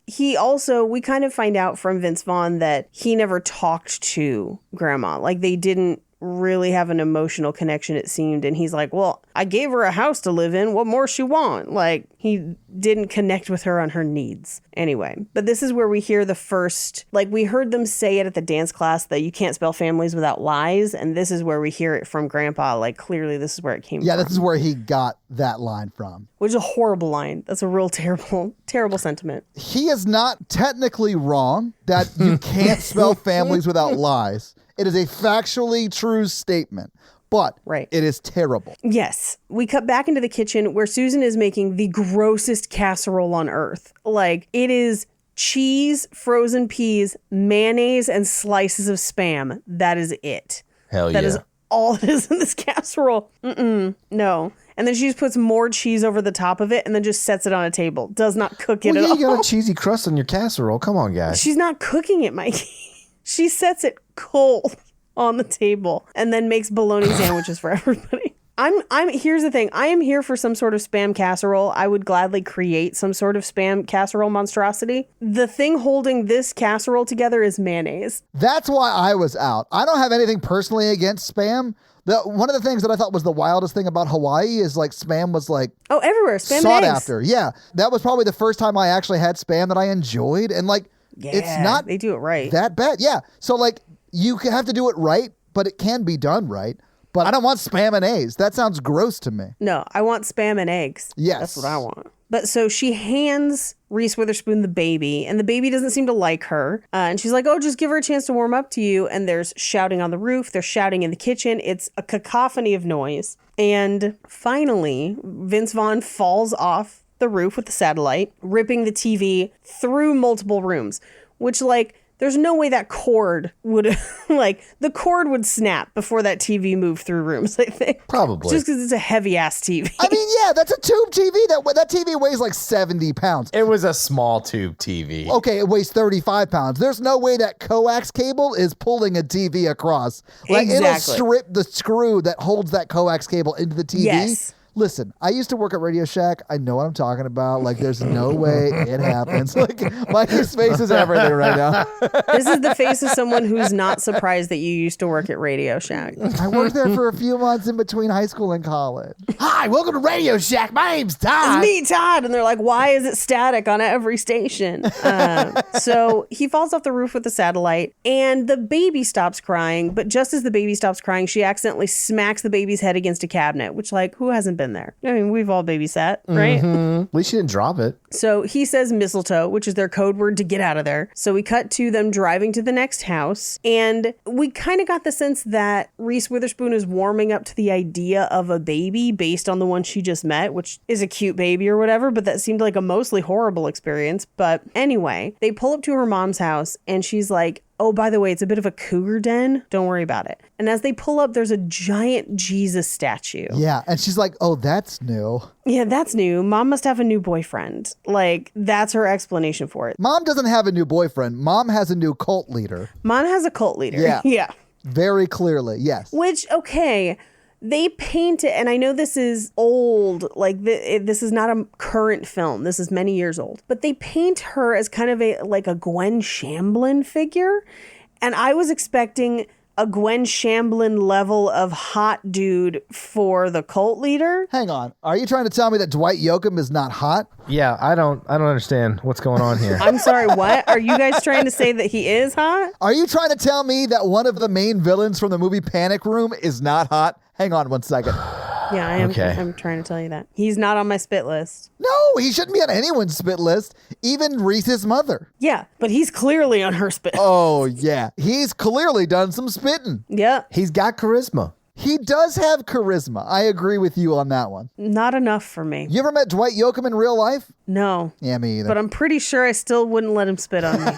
He also, we kind of find out from Vince Vaughn that he never talked to Grandma. Like, they didn't really have an emotional connection, it seemed. And he's like, well, I gave her a house to live in. What more she want? Like, he didn't connect with her on her needs. Anyway, but this is where we hear the first, like, we heard them say it at the dance class that you can't spell families without lies. And this is where we hear it from Grandpa. Like, clearly this is where it came Yeah, from. this is where he got that line from. Which is a horrible line. That's a real terrible, terrible sentiment. He is not technically wrong that you can't spell families without lies. It is a factually true statement, but Right. it is terrible. Yes. We cut back into the kitchen where Susan is making the grossest casserole on earth. Like, it is cheese, frozen peas, mayonnaise, and slices of Spam. That is it. Hell That yeah. is all that is in this casserole. No. And then she just puts more cheese over the top of it and then just sets it on a table. Does not cook it Well, at yeah, you all. got a cheesy crust on your casserole. Come on, guys. She's not cooking it, Mikey. She sets it cold on the table and then makes bologna sandwiches for everybody. I'm here's the thing. I am here for some sort of spam casserole. I would gladly create some sort of spam casserole monstrosity. The thing holding this casserole together is mayonnaise. That's why I was out. I don't have anything personally against spam. One of the things that I thought was the wildest thing about Hawaii is like spam was like Oh, everywhere. Spam sought and eggs. after. Yeah. That was probably the first time I actually had spam that I enjoyed. And like, it's Yeah, not they do it right. that bad. Yeah. So like, you have to do it right, but it can be done right. But I don't want spam and eggs. That sounds gross to me. No, I want spam and eggs. Yes. That's what I want. But so she hands Reese Witherspoon the baby, and the baby doesn't seem to like her. And she's like, oh, just give her a chance to warm up to you. And there's shouting on the roof. They're shouting in the kitchen. It's a cacophony of noise. And finally, Vince Vaughn falls off the roof with the satellite, ripping the TV through multiple rooms, which, like, there's no way that cord would, like, the cord would snap before that TV moved through rooms, I think. Probably. Just because it's a heavy-ass TV. I mean, yeah, that's a tube TV. That TV weighs like 70 pounds. It was a small tube TV. Okay, it weighs 35 pounds. There's no way that coax cable is pulling a TV across. Like, it'll Exactly. strip the screw that holds that coax cable into the TV. Yes. Listen, I used to work at Radio Shack. I know what I'm talking about. Like, there's no way it happens. Like, Mikey's face is everything right now. This is the face of someone who's not surprised that you used to work at Radio Shack. I worked there for a few months in between high school and college. Hi, welcome to Radio Shack. My name's Todd. It's me, Todd. And they're like, why is it static on every station? So he falls off the roof with the satellite, and the baby stops crying. But just as the baby stops crying, she accidentally smacks the baby's head against a cabinet, which, like, who hasn't been there? I mean, we've all babysat, right? At least you didn't drop it. So he says mistletoe, which is their code word to get out of there. So we cut to them driving to the next house. And we kind of got the sense that Reese Witherspoon is warming up to the idea of a baby based on the one she just met, which is a cute baby or whatever. But that seemed like a mostly horrible experience. But anyway, they pull up to her mom's house and she's like, oh, by the way, it's a bit of a cougar den. Don't worry about it. And as they pull up, there's a giant Jesus statue. Yeah, and she's like, oh, that's new. Yeah, that's new. Mom must have a new boyfriend. Like, that's her explanation for it. Mom doesn't have a new boyfriend. Mom has a new cult leader. Mom has a cult leader. Yeah. Yeah. Very clearly, yes. Which, okay, they paint it, and I know this is old, like this is not a current film. This is many years old. But they paint her as kind of a Gwen Shamblin figure. And I was expecting a Gwen Shamblin level of hot dude for the cult leader. Hang on. Are you trying to tell me that Dwight Yoakam is not hot? Yeah, I don't understand what's going on here. I'm sorry, what? Are you guys trying to say that he is hot? Are you trying to tell me that one of the main villains from the movie Panic Room is not hot? Hang on one second. Yeah, I am. Okay. I'm trying to tell you that. He's not on my spit list. No, he shouldn't be on anyone's spit list, even Reese's mother. Yeah, but he's clearly on her spit. Oh, yeah. He's clearly done some spitting. Yeah, He's got charisma. He does have charisma. I agree with you on that one. not enough for me. You ever met Dwight Yoakam in real life? No. Yeah, me either. But I'm pretty sure I still wouldn't let him spit on me.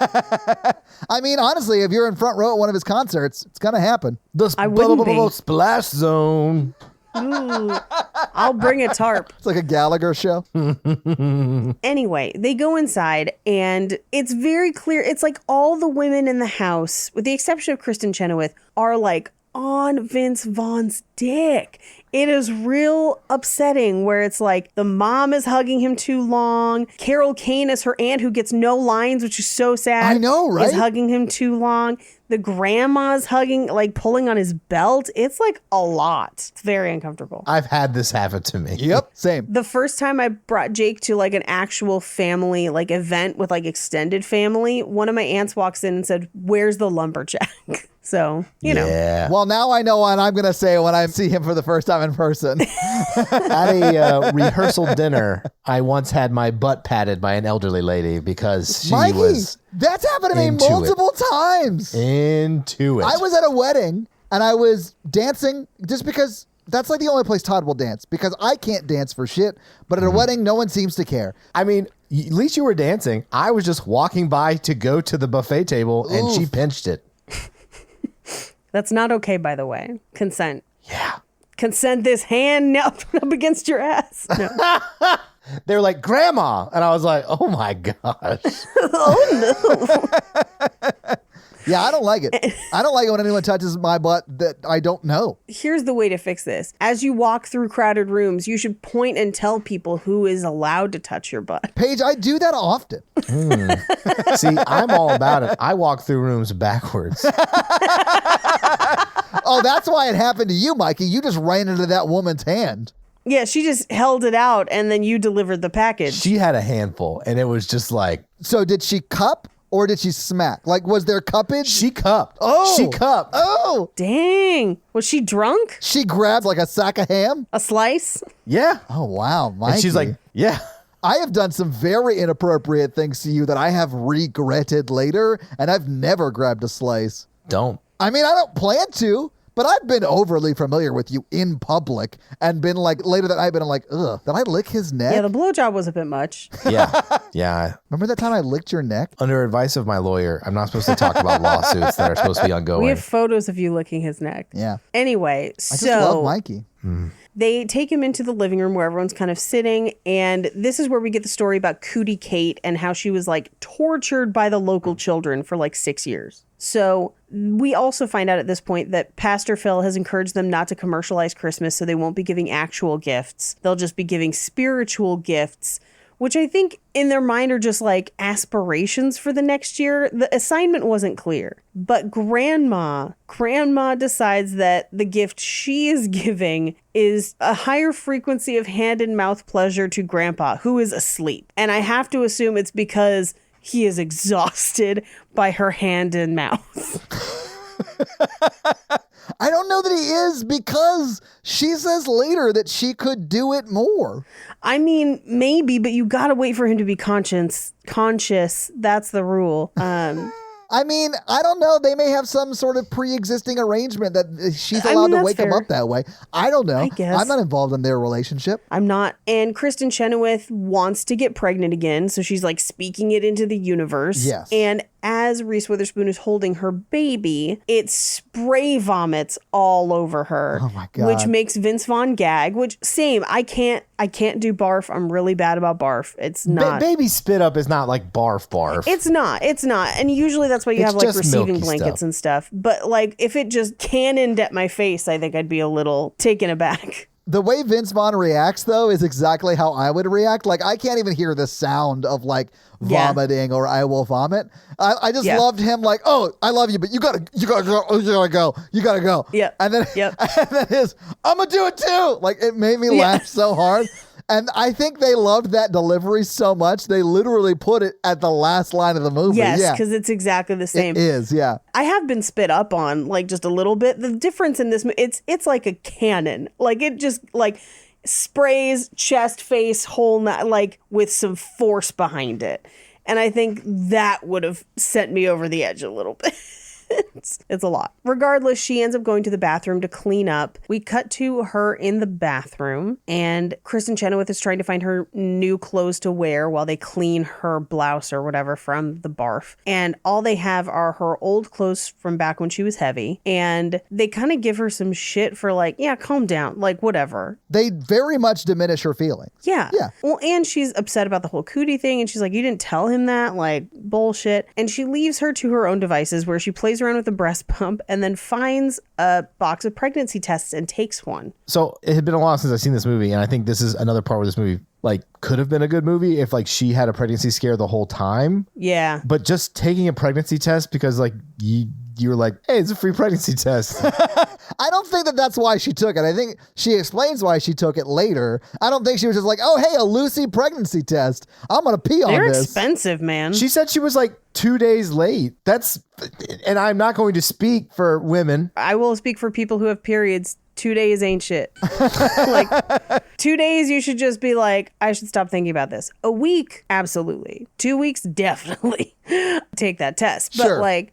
I mean, honestly, if you're in front row at one of his concerts, it's going to happen. The I wouldn't be. splash zone. Ooh, I'll bring a tarp. It's like a Gallagher show. Anyway, they go inside and it's very clear. It's like all the women in the house, with the exception of Kristen Chenoweth, are like on Vince Vaughn's dick. It is real upsetting where it's like the mom is hugging him too long. Carol Kane is her aunt who gets no lines, which is so sad. I know, right? Is hugging him too long. The grandma's hugging, like pulling on his belt. It's like a lot. It's very uncomfortable. I've had this happen to me. Yep, same. The first time I brought Jake to like an actual family like event with like extended family, one of my aunts walks in and said, "Where's the lumberjack?" So, you know. Yeah. Well, now I know what I'm going to say when I see him for the first time in person. At a rehearsal dinner, I once had my butt patted by an elderly lady because she Mikey, was that's happened to me into it. multiple times. into it. I was at a wedding and I was dancing just because that's like the only place Todd will dance because I can't dance for shit. But at a wedding, no one seems to care. I mean, at least you were dancing. I was just walking by to go to the buffet table and she pinched it. That's not okay, by the way. Consent. Yeah. Consent this hand up against your ass. No. They were like, "Grandma." And I was like, "Oh my gosh." Oh, no. Yeah, I don't like it. I don't like it when anyone touches my butt that I don't know. Here's the way to fix this. As you walk through crowded rooms, you should point and tell people who is allowed to touch your butt. Paige, I do that often. See, I'm all about it. I walk through rooms backwards. Oh, that's why it happened to you, Mikey. You just ran into that woman's hand. Yeah, she just held it out and then you delivered the package. She had a handful, and it was just like, So did she cup or did she smack? Like, was there cuppage? she cupped. Oh. She cupped. Oh, Dang. Was she drunk? she grabbed like a sack of ham. A slice? Yeah. Oh, wow, Mikey. And she's like, yeah. I have done some very inappropriate things to you that I have regretted later, and I've never grabbed a slice. Don't. I mean, I don't plan to, but I've been overly familiar with you in public and been like, later that night, been like, ugh, did I lick his neck? Yeah, the blowjob was a bit much. Yeah. Yeah. Remember that time I licked your neck? Under advice of my lawyer, I'm not supposed to talk about lawsuits that are supposed to be ongoing. We have photos of you licking his neck. Yeah. Anyway, I just so love Mikey. they take him into the living room where everyone's kind of sitting. And this is where we get the story about Cootie Kate and how she was like tortured by the local children for like 6 years. So we also find out at this point that Pastor Phil has encouraged them not to commercialize Christmas, so they won't be giving actual gifts. They'll just be giving spiritual gifts, which I think in their mind are just like aspirations for the next year. The assignment wasn't clear, but grandma decides that the gift she is giving is a higher frequency of hand and mouth pleasure to grandpa, who is asleep. And I have to assume it's because he is exhausted by her hand and mouth. I don't know that he is because she says later that she could do it more. I mean, maybe, but you gotta wait for him to be conscious. That's the rule. I mean, I don't know. They may have some sort of pre-existing arrangement that she's I allowed mean, to that's wake him fair. up that way. I don't know. I guess. I'm not involved in their relationship. I'm not. And Kristen Chenoweth wants to get pregnant again, so she's like speaking it into the universe. Yes. And as Reese Witherspoon is holding her baby, it spray vomits all over her. Oh my God. Which makes Vince Vaughn gag, which same. I can't do barf. I'm really bad about barf. It's not. Baby spit up is not like barf barf. It's not. And usually that's why you It's have like just receiving milky blankets stuff. and stuff. But like if it just cannoned at my face, I think I'd be a little taken aback. The way Vince Vaughn reacts, though, is exactly how I would react. Like, I can't even hear the sound of, like, Yeah. vomiting or I will vomit. I just Yeah. loved him, like, oh, I love you, but you gotta go. Yep. And then, Yep. and then his, I'm gonna do it too. Like, it made me laugh so hard. And I think they loved that delivery so much, they literally put it at the last line of the movie. Yes, Yeah. because it's exactly the same. It is, yeah. I have been spit up on like just a little bit. The difference in this, it's like a cannon. Like it just like sprays chest, face, whole, like with some force behind it. And I think that would have sent me over the edge a little bit. It's a lot. Regardless, she ends up going to the bathroom to clean up. We cut to her in the bathroom, and Kristen Chenoweth is trying to find her new clothes to wear while they clean her blouse or whatever from the barf. And all they have are her old clothes from back when she was heavy. And they kind of give her some shit for like, yeah, calm down, like whatever. They very much diminish her feelings. Yeah. Yeah. Well, and she's upset about the whole Cootie thing. And she's like, you didn't tell him that? Like, bullshit. And she leaves her to her own devices where she plays around with the breast pump and then finds a box of pregnancy tests and takes one. So it had been a while since I've seen this movie, and I think this is another part where this movie like could have been a good movie if like she had a pregnancy scare the whole time. Yeah. But just taking a pregnancy test because like you were like, hey, it's a free pregnancy test. I don't think that that's why she took it. I think she explains why she took it later. I don't think she was just like, oh, hey, a Lucy pregnancy test. I'm going to pee on They're this. expensive, man. She said she was like 2 days late. And I'm not going to speak for women. I will speak for people who have periods. 2 days ain't shit. Like 2 days, you should just be like, I should stop thinking about this. A week, absolutely. 2 weeks, definitely take that test. But Sure. like,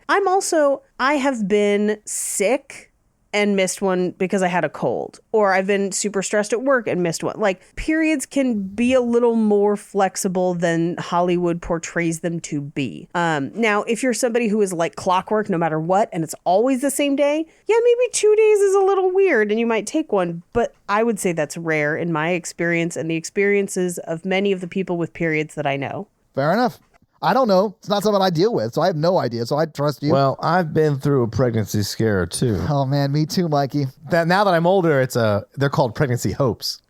I have been sick and missed one because I had a cold, or I've been super stressed at work and missed one. Like periods can be a little more flexible than Hollywood portrays them to be. Now, if you're somebody who is like clockwork no matter what, and it's always the same day, yeah, maybe 2 days is a little weird and you might take one, but I would say that's rare in my experience and the experiences of many of the people with periods that I know. Fair enough. I don't know. It's not something I deal with, so I have no idea. So I trust you. Well, I've been through a pregnancy scare too. Oh man, me too, Mikey. Now that I'm older, they're called pregnancy hopes.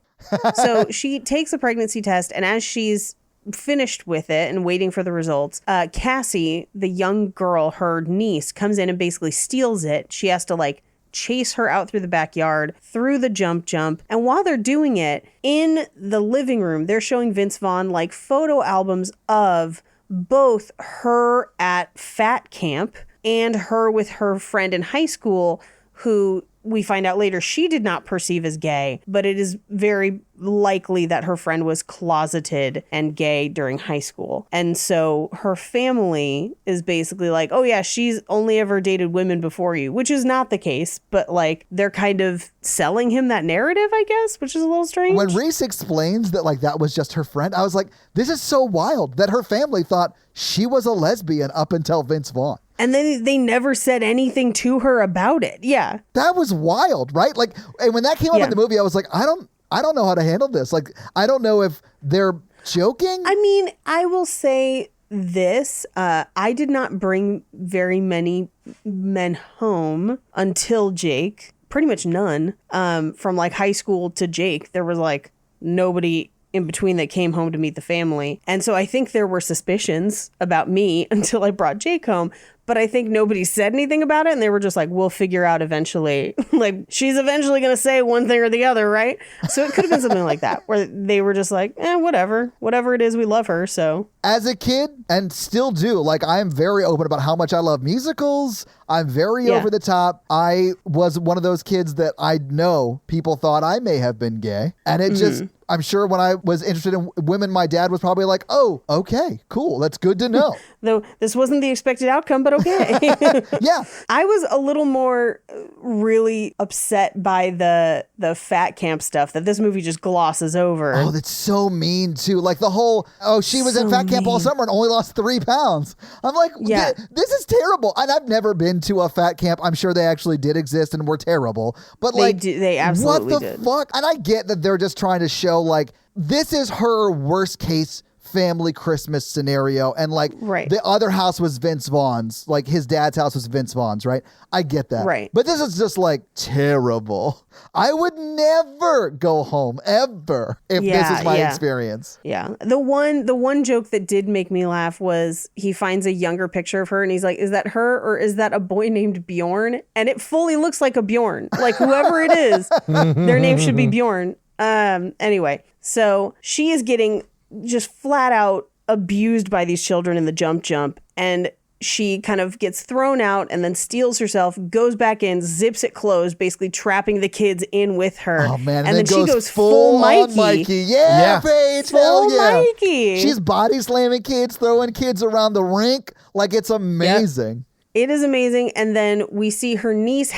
So she takes a pregnancy test, and as she's finished with it and waiting for the results, Cassie, the young girl, her niece, comes in and basically steals it. She has to like chase her out through the backyard, through the jump. And while they're doing it, in the living room, they're showing Vince Vaughn like photo albums of both her at fat camp and her with her friend in high school, who we find out later she did not perceive as gay, but it is very likely that her friend was closeted and gay during high school. And so her family is basically like, oh yeah, she's only ever dated women before you, which is not the case, but like they're kind of selling him that narrative, I guess, which is a little strange. When Reese explains that like that was just her friend, I was like, this is so wild that her family thought she was a lesbian up until Vince Vaughn. And then they never said anything to her about it. Yeah. That was wild, right? Like, and when that came up Yeah. in the movie, I was like, I don't know how to handle this. Like, I don't know if they're joking. I mean, I will say this. I did not bring very many men home until Jake. Pretty much none. From like high school to Jake, there was like nobody in between that came home to meet the family. And so I think there were suspicions about me until I brought Jake home. But I think nobody said anything about it, and they were just like, we'll figure out eventually. Like, she's eventually going to say one thing or the other, right? So it could have been something like that, where they were just like, whatever it is, we love her, so. As a kid, and still do, like, I am very open about how much I love musicals. I'm very over the top. I was one of those kids that I know people thought I may have been gay. And it just, I'm sure when I was interested in women, my dad was probably like, oh, okay, cool. That's good to know. Though this wasn't the expected outcome, but okay. Yeah. I was a little more really upset by the fat camp stuff that this movie just glosses over. Oh, that's so mean too. Like the whole, she was So at fat camp all mean. summer and only lost 3 pounds. I'm like, Yeah. this is terrible. And I've never been to a fat camp. I'm sure they actually did exist and were terrible. But like, they absolutely what the did. fuck? And I get that they're just trying to show like, this is her worst case family Christmas scenario. And like Right. the other house was Vince Vaughn's, like his dad's house was Vince Vaughn's, right? I get that. Right. But this is just like terrible. I would never go home ever if this Yeah, is my yeah. experience. Yeah. The one joke that did make me laugh was he finds a younger picture of her and he's like, is that her or is that a boy named Bjorn? And it fully looks like a Bjorn. Like whoever it is, their name should be Bjorn. Anyway, so she is getting just flat out abused by these children in the jump, and she kind of gets thrown out and then steals herself, goes back in, zips it closed, basically trapping the kids in with her. Oh man, and then she goes on full Mikey. Mikey. Yeah, Yeah. Paige, Full hell yeah. Mikey. She's body slamming kids, throwing kids around the rink. Like it's amazing. It is amazing. And then we see her niece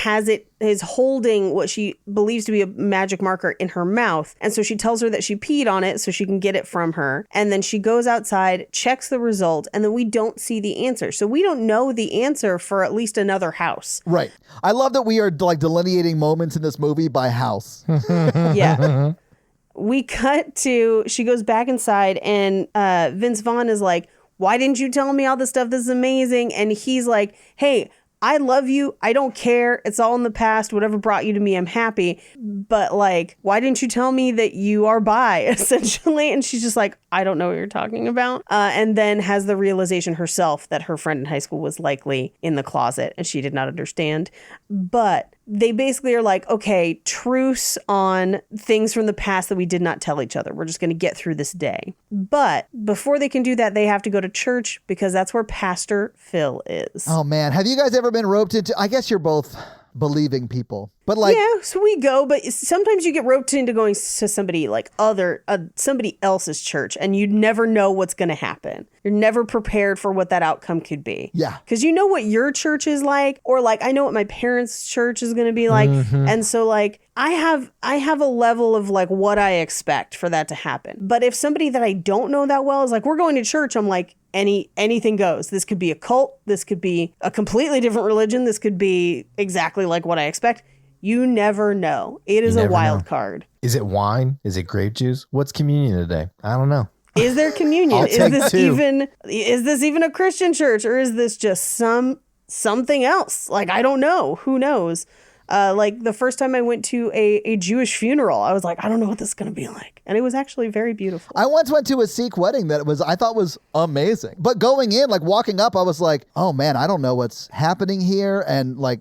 is holding what she believes to be a magic marker in her mouth. And so she tells her that she peed on it so she can get it from her. And then she goes outside, checks the result, and then we don't see the answer. So we don't know the answer for at least another house. Right. I love that we are like delineating moments in this movie by house. Yeah. We cut to, she goes back inside and Vince Vaughn is like, why didn't you tell me all this stuff? This is amazing. And he's like, hey, I love you. I don't care. It's all in the past. Whatever brought you to me, I'm happy. But like, why didn't you tell me that you are bi, essentially? And she's just like, I don't know what you're talking about. And then has the realization herself that her friend in high school was likely in the closet and she did not understand. But they basically are like, okay, truce on things from the past that we did not tell each other. We're just going to get through this day. But before they can do that, they have to go to church because that's where Pastor Phil is. Oh man, have you guys ever been roped into? I guess you're both believing people, but like, Yeah, so we go, but sometimes you get roped into going to somebody like somebody else's church and you never know what's going to happen. You're never prepared for what that outcome could be. Yeah. Because you know what your church is like, or like I know what my parents' church is going to be like. And so like I have a level of like what I expect for that to happen. But if somebody that I don't know that well is like, we're going to church, I'm like, anything goes. This could be a cult. This could be a completely different religion. This could be exactly like what I expect. You never know. It is a never wild know. card. Is it wine? Is it grape juice? What's communion today? I don't know. Is there communion? I'll Is take this 2. even a Christian church, or is this just something else? Like, I don't know. Who knows? Like the first time I went to a Jewish funeral, I was like, I don't know what this is going to be like. And it was actually very beautiful. I once went to a Sikh wedding that I thought was amazing. But going in, like walking up, I was like, oh man, I don't know what's happening here. And like,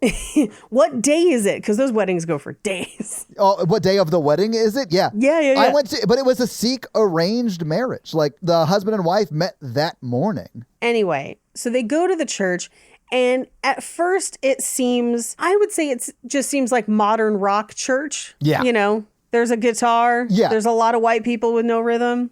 What day is it? Because those weddings go for days. oh, what day of the wedding is it? Yeah. Yeah. I went to, but it was a Sikh arranged marriage. Like the husband and wife met that morning. Anyway, so they go to the church. And at first it seems, I would say it just seems like modern rock church. Yeah. You know, there's a guitar. Yeah. There's a lot of white people with no rhythm,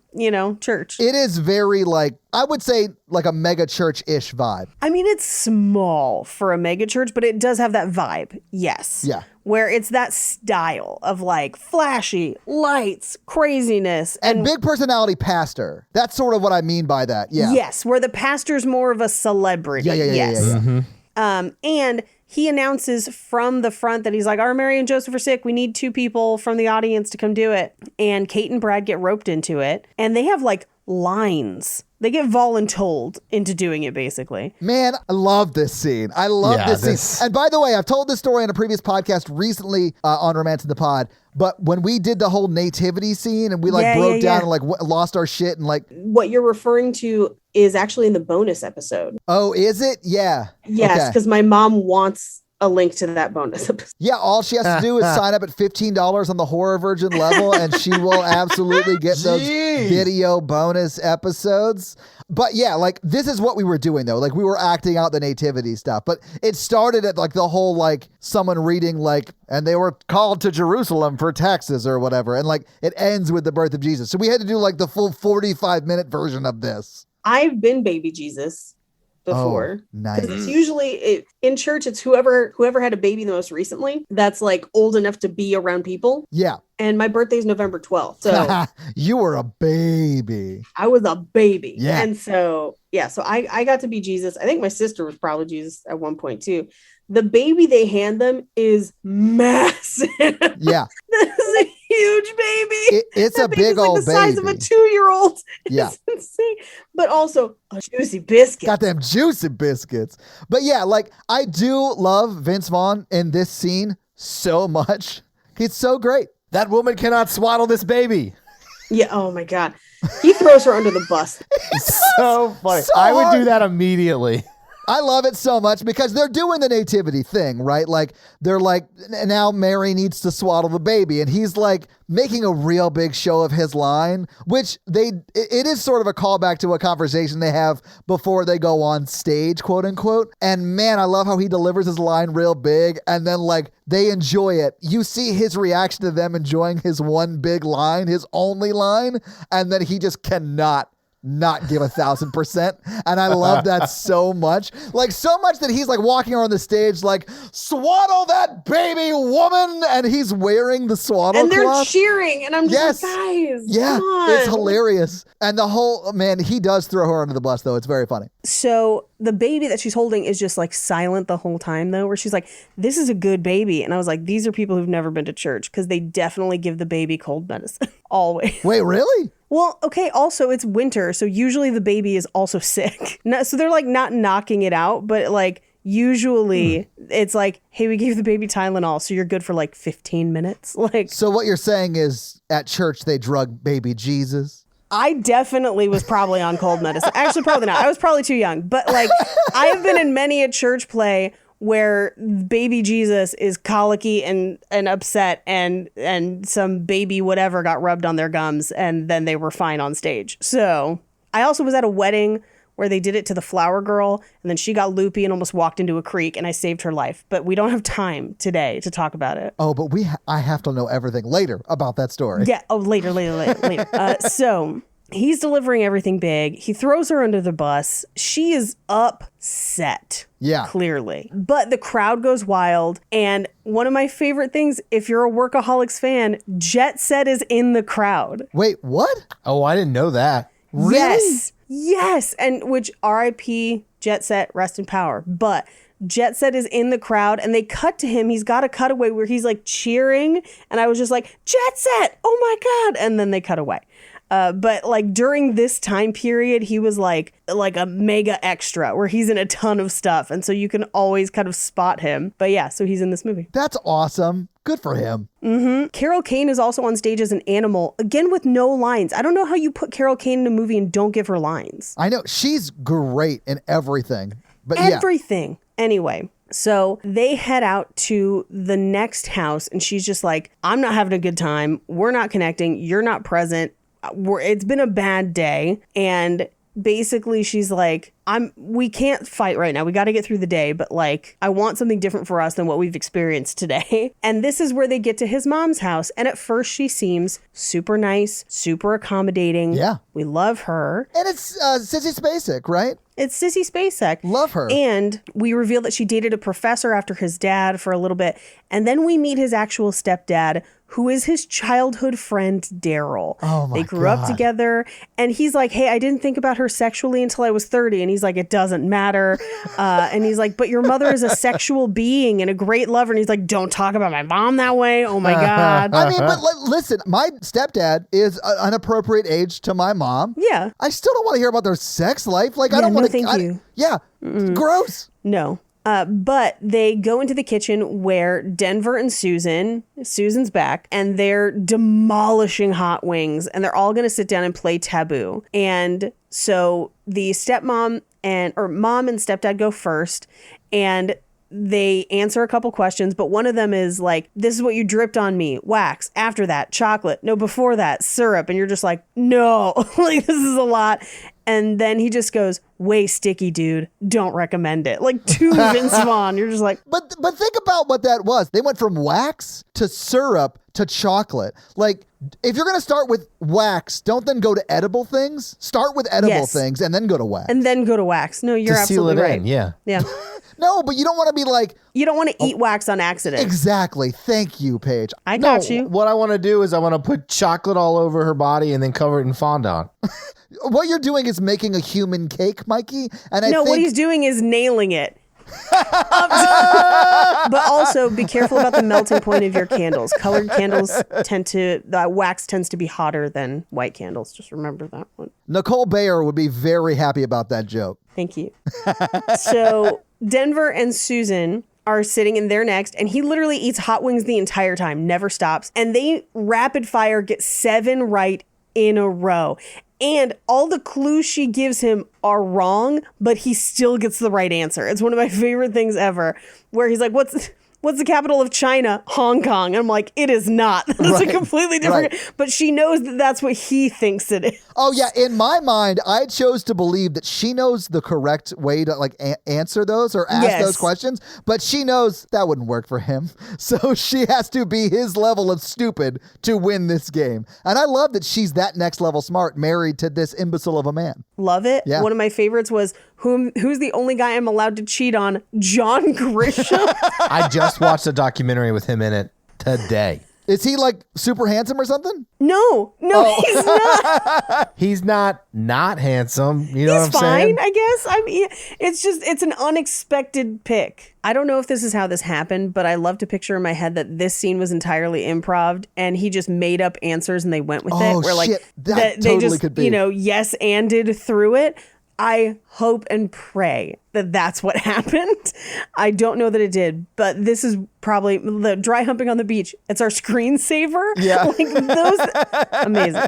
church. It is very like, I would say like a mega church-ish vibe. I mean, it's small for a mega church, but it does have that vibe. Yes. Yeah. Where it's that style of like flashy lights, craziness. And big personality pastor. That's sort of what I mean by that. Yeah. Yes, where the pastor's more of a celebrity. Yeah. Yes. Mm-hmm. And he announces from the front that he's like, our Mary and Joseph are sick. We need 2 people from the audience to come do it. And Kate and Brad get roped into it. And they have like lines. They get voluntold into doing it, basically. Man, I love this scene. I love Yeah, this scene. And by the way, I've told this story in a previous podcast recently on Romance in the Pod. But when we did the whole nativity scene and we like broke down and like lost our shit and like. What you're referring to is actually in the bonus episode. Oh, is it? Yeah. Yes, because my mom wants a link to that bonus episode. Yeah, all she has to do is sign up at $15 on the Horror Virgin level, and she will absolutely get those video bonus episodes. But yeah, like this is what we were doing though. Like we were acting out the nativity stuff. But it started at like the whole like someone reading like, and they were called to Jerusalem for taxes or whatever. And like it ends with the birth of Jesus. So we had to do like the full 45-minute version of this. I've been baby Jesus before. Oh, nice. It's usually in church, it's whoever had a baby the most recently that's like old enough to be around people. Yeah. And my birthday is November 12th. So you were a baby. I was a baby. Yeah. And so, so I got to be Jesus. I think my sister was probably Jesus at one point too. The baby they hand them is massive. Yeah. That is a huge baby. It's that a big like old the size of baby. a 2-year-old. Yeah. It's insane. But also a juicy biscuit. Got them juicy biscuits. But yeah, like I do love Vince Vaughn in this scene so much. He's so great. That woman cannot swaddle this baby. Yeah. Oh my God. He throws her under the bus. So funny. So I would hard. do that immediately. I love it so much because they're doing the nativity thing, right? Like they're like, now Mary needs to swaddle the baby. And he's like making a real big show of his line, which it is sort of a callback to a conversation they have before they go on stage, quote unquote. And man, I love how he delivers his line real big and then like they enjoy it. You see his reaction to them enjoying his one big line, his only line, and then he just cannot not give 1,000%. And I love that so much. Like so much that he's like walking around the stage like, swaddle that baby woman. And he's wearing the swaddle And they're cloth. cheering. And I'm just Yes. like, guys, Yeah, come on. it's hilarious. And the whole, man, he does throw her under the bus though. It's very funny. So the baby that she's holding is just like silent the whole time though, where she's like, this is a good baby. And I was like, these are people who've never been to church because they definitely give the baby cold medicine. Always. Wait, really? Well, okay, also it's winter, so usually the baby is also sick. So they're like not knocking it out, but like usually it's like, hey, we gave the baby Tylenol, so you're good for like 15 minutes. Like, So what you're saying is at church they drug baby Jesus? I definitely was probably on cold medicine. Actually, probably not. I was probably too young. But like, I have been in many a church play where baby Jesus is colicky and upset and some baby whatever got rubbed on their gums and then they were fine on stage. So I also was at a wedding where they did it to the flower girl and then she got loopy and almost walked into a creek and I saved her life. But we don't have time today to talk about it. Oh, but I have to know everything later about that story. Yeah. Oh, later. So he's delivering everything big. He throws her under the bus. She is upset. Yeah. Clearly. But the crowd goes wild. And one of my favorite things, if you're a Workaholics fan, Jet Set is in the crowd. Wait, what? Oh, I didn't know that. Really? Yes. And which RIP Jet Set, rest in power. But Jet Set is in the crowd and they cut to him. He's got a cutaway where he's like cheering. And I was just like, Jet Set, oh my God. And then they cut away. But like during this time period, he was like a mega extra where he's in a ton of stuff. And so you can always kind of spot him. But yeah, so he's in this movie. That's awesome. Good for him. Carol Kane is also on stage as an animal, again with no lines. I don't know how you put Carol Kane in a movie and don't give her lines. I know. She's great in everything. But Everything. Anyway, so they head out to the next house and she's just like, I'm not having a good time. We're not connecting. You're not present. It's been a bad day. And basically she's like, we can't fight right now. We got to get through the day, but like, I want something different for us than what we've experienced today. And this is where they get to his mom's house. And at first she seems super nice, super accommodating. Yeah. We love her. And it's Sissy Spacek, right? It's Sissy Spacek. Love her. And we reveal that she dated a professor after his dad for a little bit. And then we meet his actual stepdad, who is his childhood friend, Daryl. Oh my They grew up God. together. And he's like, hey, I didn't think about her sexually until I was 30. And he's like, it doesn't matter. And he's like, but your mother is a sexual being and a great lover. And he's like, don't talk about my mom that way. Oh my God. I mean, but listen, my stepdad is an appropriate age to my mom. Yeah. I still don't want to hear about their sex life. Like, I Yeah, don't no, want to. thank you. Yeah. Gross. No. But they go into the kitchen where Denver and Susan's back, and they're demolishing hot wings, and they're all going to sit down and play Taboo. And so the mom and stepdad go first, and they answer a couple questions, but one of them is like, this is what you dripped on me, wax. After that, chocolate. No, before that, syrup. And you're just like, no, like this is a lot. And then he just goes, way sticky, dude. Don't recommend it. Like to Vince Vaughn. You're just like, But think about what that was. They went from wax to syrup to chocolate. Like, if you're going to start with wax, don't then go to edible things. Start with edible Yes. things and then go to wax. and then go to wax. No, you're To seal absolutely it right. in, yeah. Yeah. No, but you don't want to be like, You don't want to eat wax on accident. exactly. Thank you, Paige. I got you. What I want to do is I want to put chocolate all over her body and then cover it in fondant. What you're doing is making a human cake, Mikey. And I No, think what he's doing is nailing it. But also be careful about the melting point of your candles. Colored candles the wax tends to be hotter than white candles. Just remember that one. Nicole Bayer would be very happy about that joke. Thank you. So Denver and Susan are sitting in there next, and he literally eats hot wings the entire time, never stops. And they rapid fire get 7 right in a row. And all the clues she gives him are wrong, but he still gets the right answer. It's one of my favorite things ever, where he's like, what's the capital of China? Hong Kong. And I'm like, it is not. That's Right. a completely different. Right. But she knows that that's what he thinks it is. Oh yeah, in my mind, I chose to believe that she knows the correct way to like answer those or ask Yes. those questions, but she knows that wouldn't work for him. So she has to be his level of stupid to win this game. And I love that she's that next level smart, married to this imbecile of a man. Love it. Yeah. One of my favorites was who's the only guy I'm allowed to cheat on? John Grisham. I just watched a documentary with him in it today. Is he like super handsome or something? No, he's not. He's not handsome. You know He's what I'm saying? fine, I guess. I mean, it's an unexpected pick. I don't know if this is how this happened, but I love to picture in my head that this scene was entirely improv and he just made up answers and they went with Oh, it. Where like shit. That they totally just could be. yes anded through it. I hope and pray that that's what happened. I don't know that it did, but this is probably the dry humping on the beach. It's our screensaver. Yeah. Like those, amazing.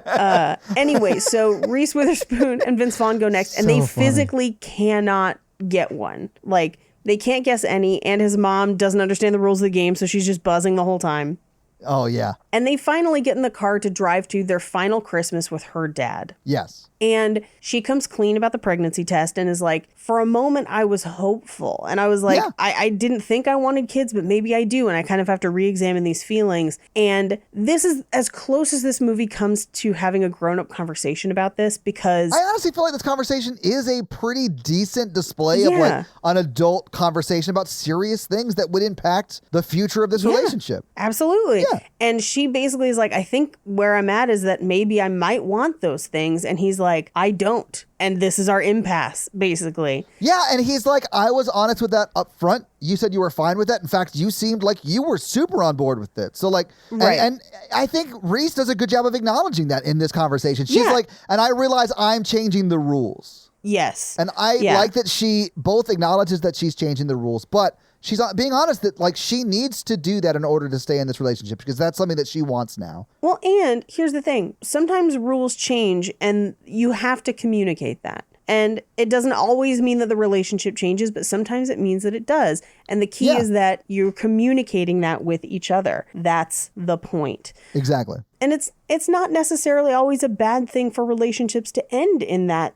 Anyway, so Reese Witherspoon and Vince Vaughn go next, and they physically cannot get one. Like they can't guess any, and his mom doesn't understand the rules of the game, so she's just buzzing the whole time. Oh yeah. And they finally get in the car to drive to their final Christmas with her dad. Yes. And she comes clean about the pregnancy test and is like, for a moment, I was hopeful. And I was like, Yeah. I didn't think I wanted kids, but maybe I do. And I kind of have to re-examine these feelings. And this is as close as this movie comes to having a grown-up conversation about this because... I honestly feel like this conversation is a pretty decent display of Yeah. like an adult conversation about serious things that would impact the future of this relationship. Absolutely. Yeah. And she she basically is like, I think where I'm at is that maybe I might want those things. And he's like, I don't. And this is our impasse, basically. Yeah, and he's like, I was honest with that up front. You said you were fine with that. In fact, you seemed like you were super on board with it. So like, Right. and I think Reese does a good job of acknowledging that in this conversation. She's Yeah. like, and I realize I'm changing the rules. Yes. And I Yeah. like that she both acknowledges that she's changing the rules, but she's being honest that like she needs to do that in order to stay in this relationship because that's something that she wants now. Well, and here's the thing. Sometimes rules change and you have to communicate that. And it doesn't always mean that the relationship changes, but sometimes it means that it does. And the key Yeah. is that you're communicating that with each other. That's the point. Exactly. And it's not necessarily always a bad thing for relationships to end in that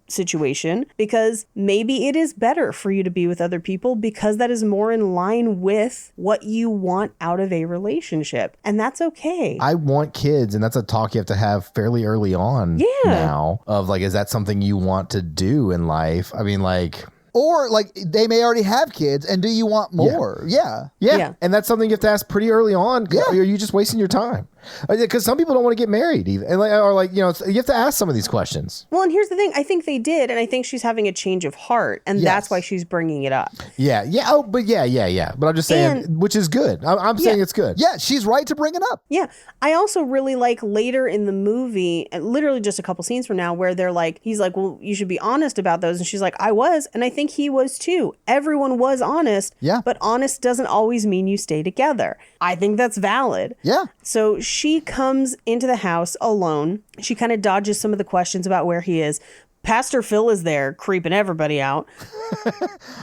situation, because maybe it is better for you to be with other people because that is more in line with what you want out of a relationship. And that's okay. I want kids, and that's a talk you have to have fairly early on now of like, is that something you want to do in life? I mean, like... Or like they may already have kids and do you want more? Yeah. Yeah. And that's something you have to ask pretty early on. Yeah. Are you just wasting your time? Because some people don't want to get married even. And like, or like, you know, you have to ask some of these questions. Well, and here's the thing. I think they did. And I think she's having a change of heart. And Yes. that's why she's bringing it up. Yeah. Yeah. Oh, but yeah. But I'm just saying, which is good. I'm saying it's good. Yeah, she's right to bring it up. Yeah. I also really like later in the movie, literally just a couple scenes from now, where they're like, he's like, well, you should be honest about those. And she's like, I was. And I think he was too. Everyone was honest. Yeah. But honest doesn't always mean you stay together. I think that's valid. Yeah. So she comes into the house alone. She kind of dodges some of the questions about where he is. Pastor Phil is there creeping everybody out.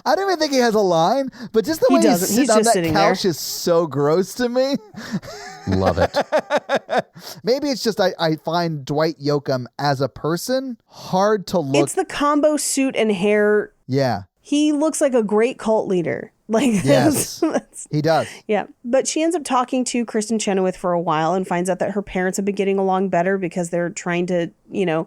I don't even think he has a line, but just the He way doesn't. he's He's sitting on just that sitting couch there. is so gross to me. Love it. Maybe it's just I find Dwight Yoakam as a person hard to look. It's the combo suit and hair. Yeah, He looks like a great cult leader. Like Yes. this. he does. Yeah. But she ends up talking to Kristen Chenoweth for a while and finds out that her parents have been getting along better because they're trying to,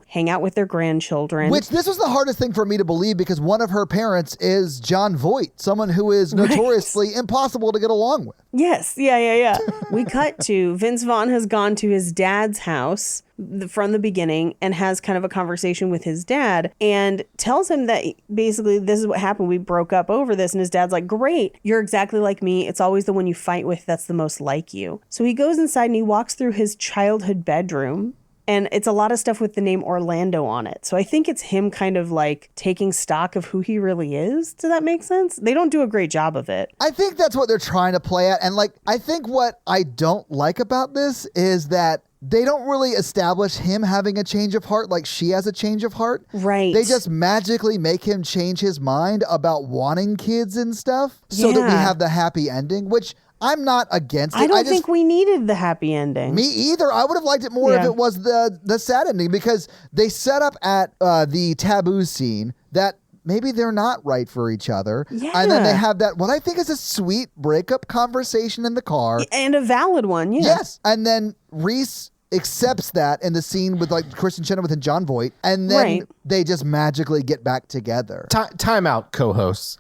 hang out with their grandchildren. Which this was the hardest thing for me to believe because one of her parents is John Voight, someone who is notoriously impossible to get along with. Yes. Yeah. We cut to Vince Vaughn has gone to his dad's house from the beginning and has kind of a conversation with his dad and tells him that basically this is what happened. We broke up over this. And his dad's like, great, you're exactly like me. It's always the one you fight with that's the most like you. So he goes inside and he walks through his childhood bedroom. And it's a lot of stuff with the name Orlando on it. So I think it's him kind of like taking stock of who he really is. Does that make sense? They don't do a great job of it. I think that's what they're trying to play at. And like, I think what I don't like about this is that they don't really establish him having a change of heart like she has a change of heart. Right. They just magically make him change his mind about wanting kids and stuff so that we Yeah. have the happy ending, which I'm not against it. I don't just, think we needed the happy ending. Me either. I would have liked it more if Yeah. it was the sad ending because they set up at the taboo scene that maybe they're not right for each other. Yeah. And then they have that, what I think is a sweet breakup conversation in the car. And a valid one, yeah. Yes. And then Reese accepts that in the scene with like Kristen Chenoweth and John Voight. And then Right. they just magically get back together. Time out, co-hosts.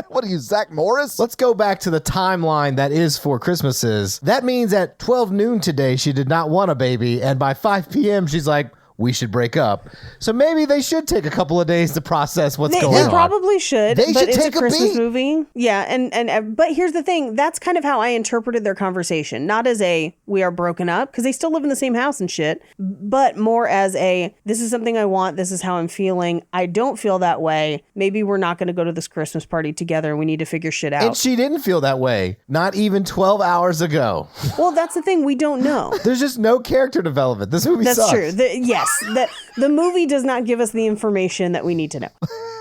What are you, Zach Morris? Let's go back to the timeline that is Four Christmases. That means at 12 noon today, she did not want a baby. And by 5 p.m., she's like, we should break up. So maybe they should take a couple of days to process what's going They on. probably should. They but should it's take a a Christmas beat. movie. Yeah, and but here's the thing. That's kind of how I interpreted their conversation. Not as a we are broken up because they still live in the same house and shit, but more as a this is something I want. This is how I'm feeling. I don't feel that way. Maybe we're not going to go to this Christmas party together. We need to figure shit out. And she didn't feel that way. Not even 12 hours ago. Well, that's the thing. We don't know. There's just no character development. This movie That's sucks. true. The movie does not give us the information that we need to know.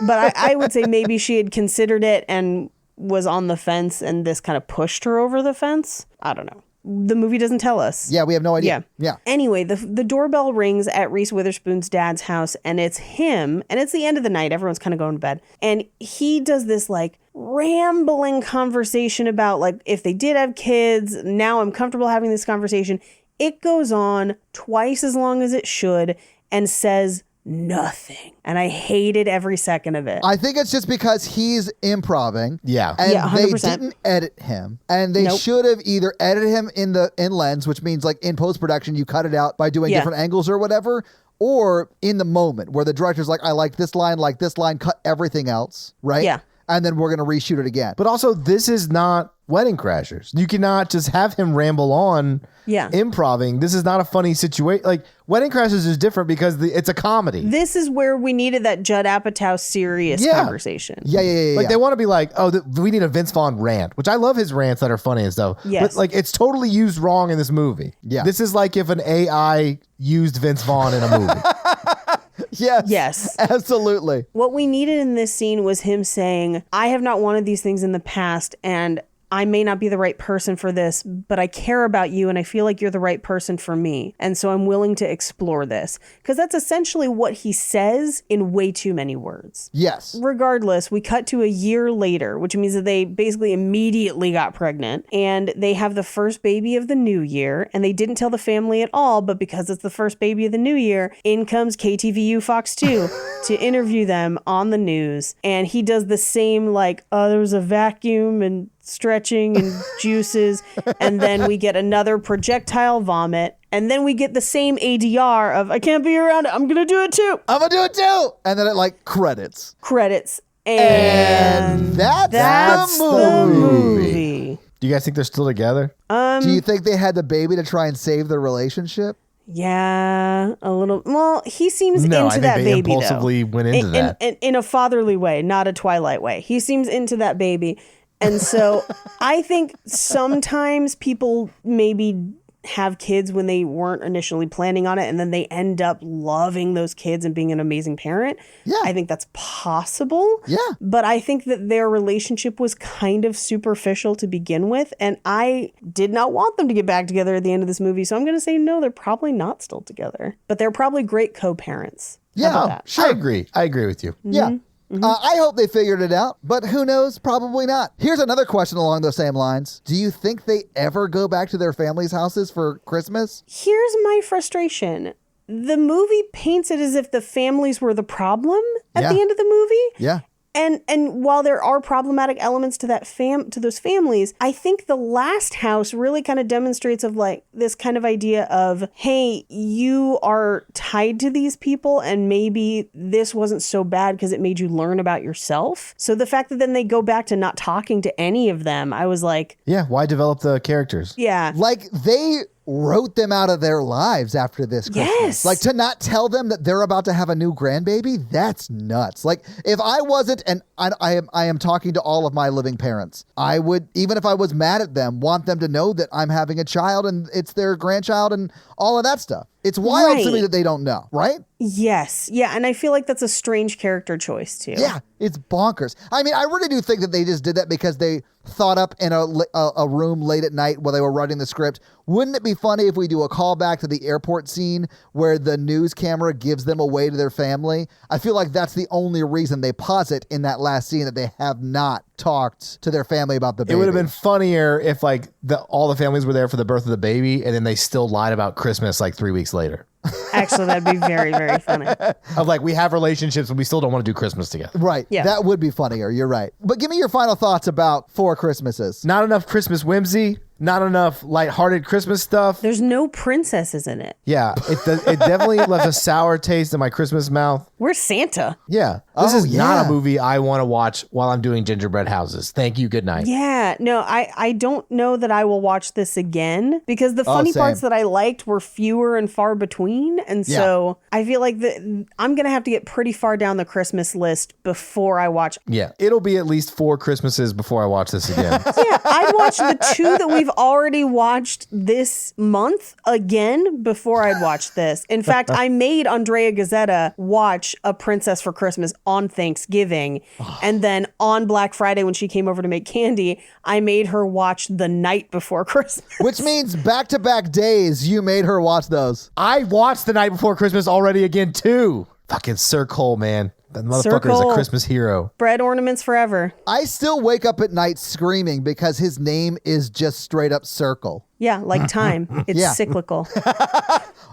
But I would say maybe she had considered it and was on the fence and this kind of pushed her over the fence. I don't know. The movie doesn't tell us. Yeah, we have no idea. Yeah. Anyway, the doorbell rings at Reese Witherspoon's dad's house and it's him. And it's the end of the night. Everyone's kind of going to bed. And he does this like rambling conversation about like if they did have kids. Now I'm comfortable having this conversation. It goes on twice as long as it should and says nothing. And I hated every second of it. I think it's just because he's improving. Yeah. And Yeah, they 100%. didn't edit him. And they Nope. should have either edited him in lens, which means like in post-production, you cut it out by doing Yeah. different angles or whatever, or in the moment where the director's like, I like this line, cut everything else, right? Yeah. And then we're going to reshoot it again. But also, this is not Wedding Crashers. You cannot just have him ramble on Yeah. improving. This is not a funny situation. Like, Wedding Crashers is different because it's a comedy. This is where we needed that Judd Apatow serious Yeah. conversation. Yeah. Like, they want to be like, oh, we need a Vince Vaughn rant, which I love his rants that are funny and stuff. Yes. But, like, it's totally used wrong in this movie. Yeah. This is like if an AI used Vince Vaughn in a movie. Yes. Absolutely. What we needed in this scene was him saying, I have not wanted these things in the past, and I may not be the right person for this, but I care about you and I feel like you're the right person for me. And so I'm willing to explore this. Because that's essentially what he says in way too many words. Yes. Regardless, we cut to a year later, which means that they basically immediately got pregnant, and they have the first baby of the new year, and they didn't tell the family at all, but because it's the first baby of the new year, in comes KTVU Fox 2 to interview them on the news. And he does the same, like, oh, there was a vacuum and stretching and juices, and then we get another projectile vomit, and then we get the same ADR of, I can't be around it, I'm gonna do it too. I'm going to do it too. And then it like credits. Credits. And that's the movie. Do you guys think they're still together? Do you think they had the baby to try and save their relationship? Yeah, a little. Well, he seems No, I into think that they baby impulsively though. went into that. In a fatherly way, not a Twilight way. He seems into that baby, and so I think sometimes people maybe have kids when they weren't initially planning on it, and then they end up loving those kids and being an amazing parent. Yeah. I think that's possible. Yeah. But I think that their relationship was kind of superficial to begin with, and I did not want them to get back together at the end of this movie, so I'm going to say no, they're probably not still together. But they're probably great co-parents. How about that? I agree. I agree with you. Yeah. I hope they figured it out, but who knows? Probably not. Here's another question along those same lines. Do you think they ever go back to their families' houses for Christmas? Here's my frustration. The movie paints it as if the families were the problem at Yeah. the end of the movie. Yeah. And while there are problematic elements to that to those families, I think the last house really kind of demonstrates of like this kind of idea of, hey, you are tied to these people and maybe this wasn't so bad because it made you learn about yourself. So the fact that then they go back to not talking to any of them, I was like, Yeah, why develop the characters? yeah. Like they wrote them out of their lives after this Christmas. Yes. Like to not tell them that they're about to have a new grandbaby, that's nuts. Like if I wasn't, and I am talking to all of my living parents, I would, even if I was mad at them, want them to know that I'm having a child and it's their grandchild and all of that stuff. It's wild to me Right. that they don't know, right? Yes. Yeah. And I feel like that's a strange character choice too. Yeah, it's bonkers. I mean, I really do think that they just did that because they thought up in a room late at night while they were writing the script. Wouldn't it be funny if we do a callback to the airport scene where the news camera gives them away to their family? I feel like that's the only reason they posit in that last scene that they have not talked to their family about the baby. It would have been funnier if like all the families were there for the birth of the baby and then they still lied about Christmas like 3 weeks later. Actually, that'd be very, very funny. Of like, we have relationships but we still don't want to do Christmas together. Right. Yeah. That would be funnier. You're right. But give me your final thoughts about Four Christmases. Not enough Christmas whimsy, not enough lighthearted Christmas stuff. There's no princesses in it. Yeah, it definitely left a sour taste in my Christmas mouth. Where's Santa? Yeah, this Oh, is not yeah. a movie I want to watch while I'm doing gingerbread houses. Thank you, good night. Yeah, no, I don't know that I will watch this again because the funny same. parts that I liked were fewer and far between. And so I feel like I'm going to have to get pretty far down the Christmas list before I watch. Yeah, it'll be at least 4 Christmases before I watch this again. Yeah, I'd watch the 2 that we've already watched this month again before I'd watch this. In fact, I made Andrea Gazzetta watch A Princess for Christmas on Thanksgiving. And then on Black Friday, when she came over to make candy, I made her watch the night before Christmas. Which means back-to-back days you made her watch those. I watched The Night Before Christmas already again too. Fucking Sir Cole, man. That motherfucker is Cole. a Christmas hero. Bread ornaments forever. I still wake up at night screaming because his name is just straight up Circle. Yeah, like time. It's Yeah. cyclical.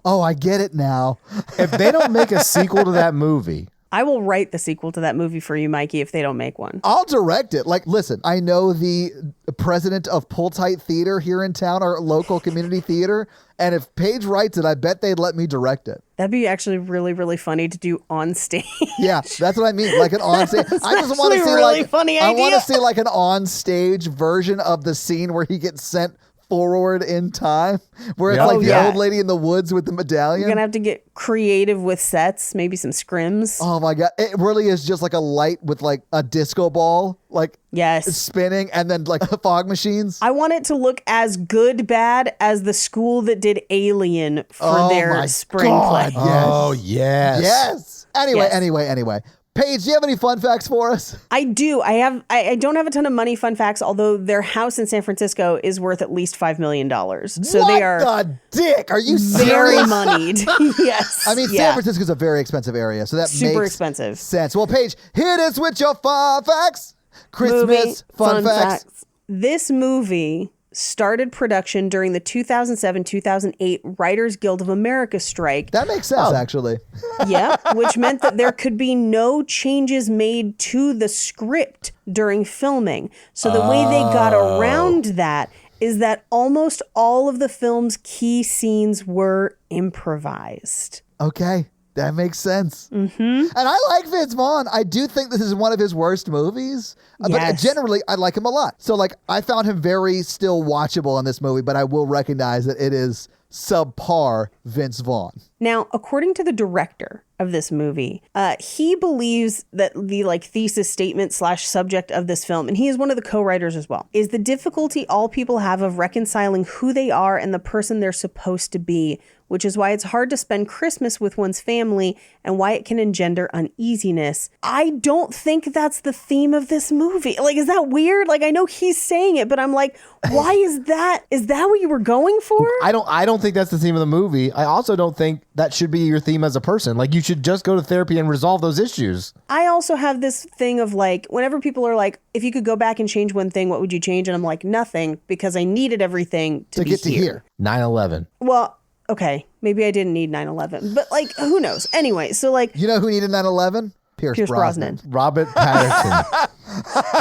Oh, I get it now. If they don't make a sequel to that movie, I will write the sequel to that movie for you, Mikey, if they don't make one. I'll direct it. Like, listen, I know the president of Pull Tight Theater here in town, our local community theater, and if Paige writes it, I bet they'd let me direct it. That'd be actually really, really funny to do on stage. Yeah, that's what I mean. Like an on stage. I just want to actually see a really like funny I want idea. to see like an on stage version of the scene where he gets sent forward in time, where it's Yeah. like Oh, the yeah. old lady in the woods with the medallion. You're going to have to get creative with sets, maybe some scrims. Oh my god! It really is just like a light with like a disco ball, like Yes. spinning, and then like fog machines. I want it to look as good bad as the school that did Alien for Oh my their spring God. play. Yes. oh yes, Yes. Anyway, Yes. anyway. Paige, do you have any fun facts for us? I do. I don't have a ton of money fun facts, although their house in San Francisco is worth at least $5 million. So what they are the dick? Are you very serious? moneyed. Yes. I mean, San Yeah. Francisco's a very expensive area, so that Super makes expensive. sense. Well, Paige, here it is with your fun facts. Christmas Movie fun facts. This movie started production during the 2007-2008 Writers Guild of America strike. That makes sense, actually. Yeah, which meant that there could be no changes made to the script during filming. So the way they got around that is that almost all of the film's key scenes were improvised. Okay, that makes sense. Mm-hmm. And I like Vince Vaughn. I do think this is one of his worst movies. But Yes. generally, I like him a lot. So, like, I found him very still watchable in this movie, but I will recognize that it is subpar Vince Vaughn. Now, according to the director of this movie, he believes that the thesis statement / subject of this film, and he is one of the co-writers as well, is the difficulty all people have of reconciling who they are and the person they're supposed to be, which is why it's hard to spend Christmas with one's family and why it can engender uneasiness. I don't think that's the theme of this movie. Like, is that weird? Like, I know he's saying it, but I'm like, why is that? Is that what you were going for? I don't think that's the theme of the movie. I also don't think that should be your theme as a person. Like, you should just go to therapy and resolve those issues. I also have this thing of like, whenever people are like, if you could go back and change one thing, what would you change? And I'm like, nothing, because I needed everything to be get to here. 9/11. Well, okay, maybe I didn't need 9/11, but like, who knows? Anyway, so like, You know who needed 9/11? Pierce Brosnan. Robert Pattinson.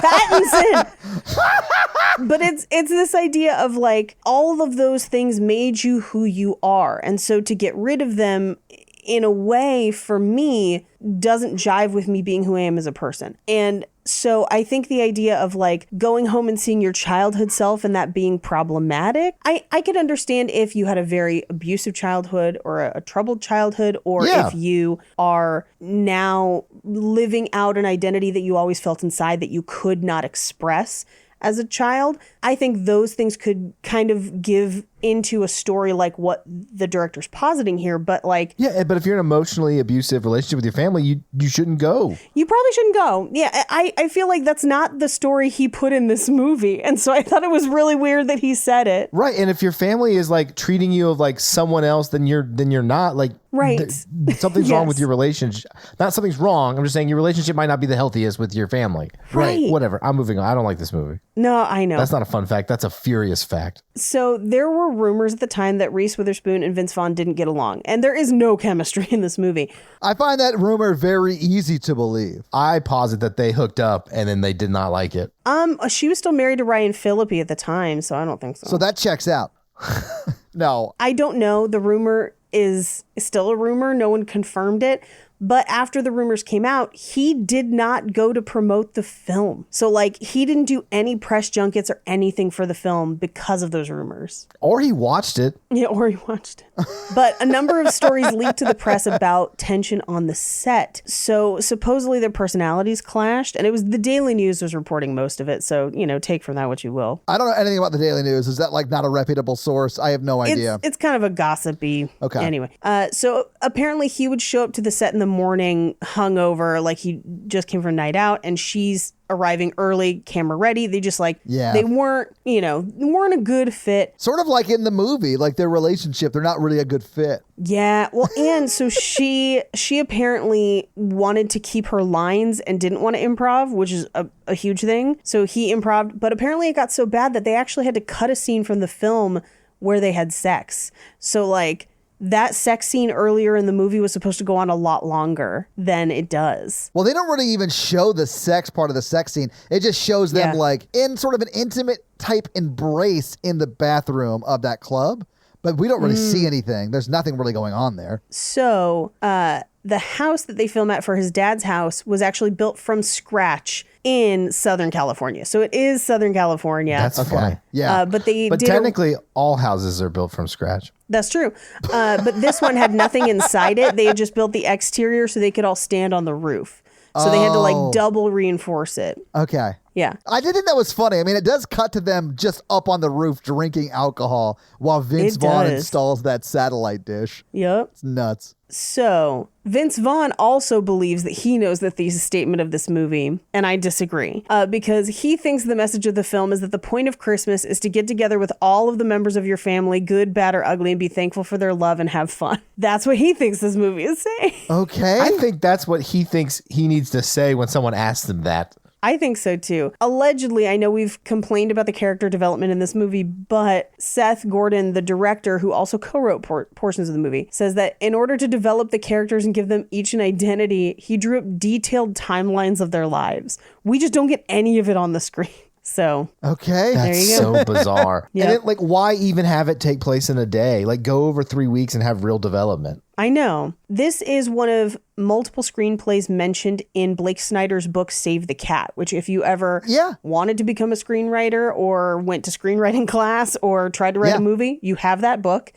Pattinson. But it's this idea of like, all of those things made you who you are, and so to get rid of them, in a way, for me, doesn't jive with me being who I am as a person. And so I think the idea of like going home and seeing your childhood self and that being problematic, I could understand if you had a very abusive childhood or a troubled childhood, or Yeah. if you are now living out an identity that you always felt inside that you could not express as a child. I think those things could kind of give into a story like what the director's positing here, but like, Yeah, but if you're in an emotionally abusive relationship with your family, you shouldn't go. you probably shouldn't go. Yeah, I feel like that's not the story he put in this movie. And so I thought it was really weird that he said it. Right, and if your family is like treating you of like someone else, then you're not like Right. something's wrong Yes. with your relationship. Not something's wrong. I'm just saying your relationship might not be the healthiest with your family. Right. Whatever. I'm moving on. I don't like this movie. No, I know. That's not a fun fact. That's a furious fact. So there were rumors at the time that Reese Witherspoon and Vince Vaughn didn't get along, and there is no chemistry in this movie. I find that rumor very easy to believe. I posit that they hooked up and then they did not like it. She was still married to Ryan Phillippe at the time, so I don't think so. So that checks out. No. I don't know. The rumor is still a rumor. No one confirmed it. But after the rumors came out, he did not go to promote the film. So, like, he didn't do any press junkets or anything for the film because of those rumors. Or he watched it. Yeah, or he watched it. But a number of stories leaked to the press about tension on the set. So, supposedly their personalities clashed, and it was the Daily News was reporting most of it. So, take from that what you will. I don't know anything about the Daily News. Is that like not a reputable source? I have no idea. It's kind of a gossipy. Okay. Anyway, so apparently he would show up to the set in the morning hungover, like he just came from a night out, and she's arriving early, camera ready. They just like, Yeah. they weren't a good fit. Sort of like in the movie, like their relationship, they're not really a good fit. Yeah, well, and so she apparently wanted to keep her lines and didn't want to improv, which is a huge thing. So he improved, but apparently it got so bad that they actually had to cut a scene from the film where they had sex. So like that sex scene earlier in the movie was supposed to go on a lot longer than it does. Well, they don't really even show the sex part of the sex scene. It just shows them Yeah. like in sort of an intimate type embrace in the bathroom of that club. But we don't really see anything. There's nothing really going on there. So the house that they film at for his dad's house was actually built from scratch in Southern California. So it is Southern California. That's funny. Yeah. But they But did technically, all houses are built from scratch. That's true. But this one had nothing inside it. They had just built the exterior so they could all stand on the roof. So they had to Oh. like double reinforce it. Okay. Yeah. I did think that was funny. I mean, it does cut to them just up on the roof drinking alcohol while Vince It Vaughn does. installs that satellite dish. Yep. It's nuts. So Vince Vaughn also believes that he knows the thesis statement of this movie, and I disagree, because he thinks the message of the film is that the point of Christmas is to get together with all of the members of your family, good, bad, or ugly, and be thankful for their love and have fun. That's what he thinks this movie is saying. Okay. I think that's what he thinks he needs to say when someone asks him that. I think so too. Allegedly, I know we've complained about the character development in this movie, but Seth Gordon, the director who also co-wrote portions of the movie, says that in order to develop the characters and give them each an identity, he drew up detailed timelines of their lives. We just don't get any of it on the screen. So Okay. That's you go. so bizarre. Yep. And like, why even have it take place in a day? Like, go over 3 weeks and have real development. I know. This is one of multiple screenplays mentioned in Blake Snyder's book, Save the Cat, which if you ever Yeah. wanted to become a screenwriter or went to screenwriting class or tried to write Yeah. a movie, you have that book.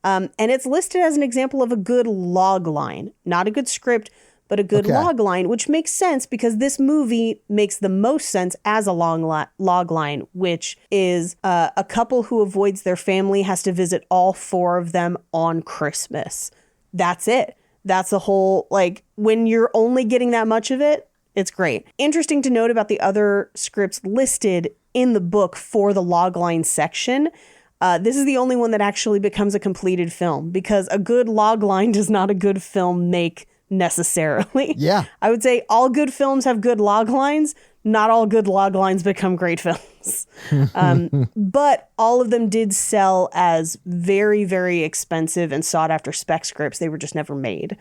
And it's listed as an example of a good log line, not a good script, but a good Okay. log line, which makes sense because this movie makes the most sense as a log line, which is a couple who avoids their family has to visit all 4 of them on Christmas. That's it. That's the whole, like, when you're only getting that much of it, it's great. Interesting to note about the other scripts listed in the book for the logline section. This is the only one that actually becomes a completed film because a good logline does not a good film make necessarily. Yeah. I would say all good films have good log lines. Not all good log lines become great films. But all of them did sell as very, very expensive and sought after spec scripts. They were just never made.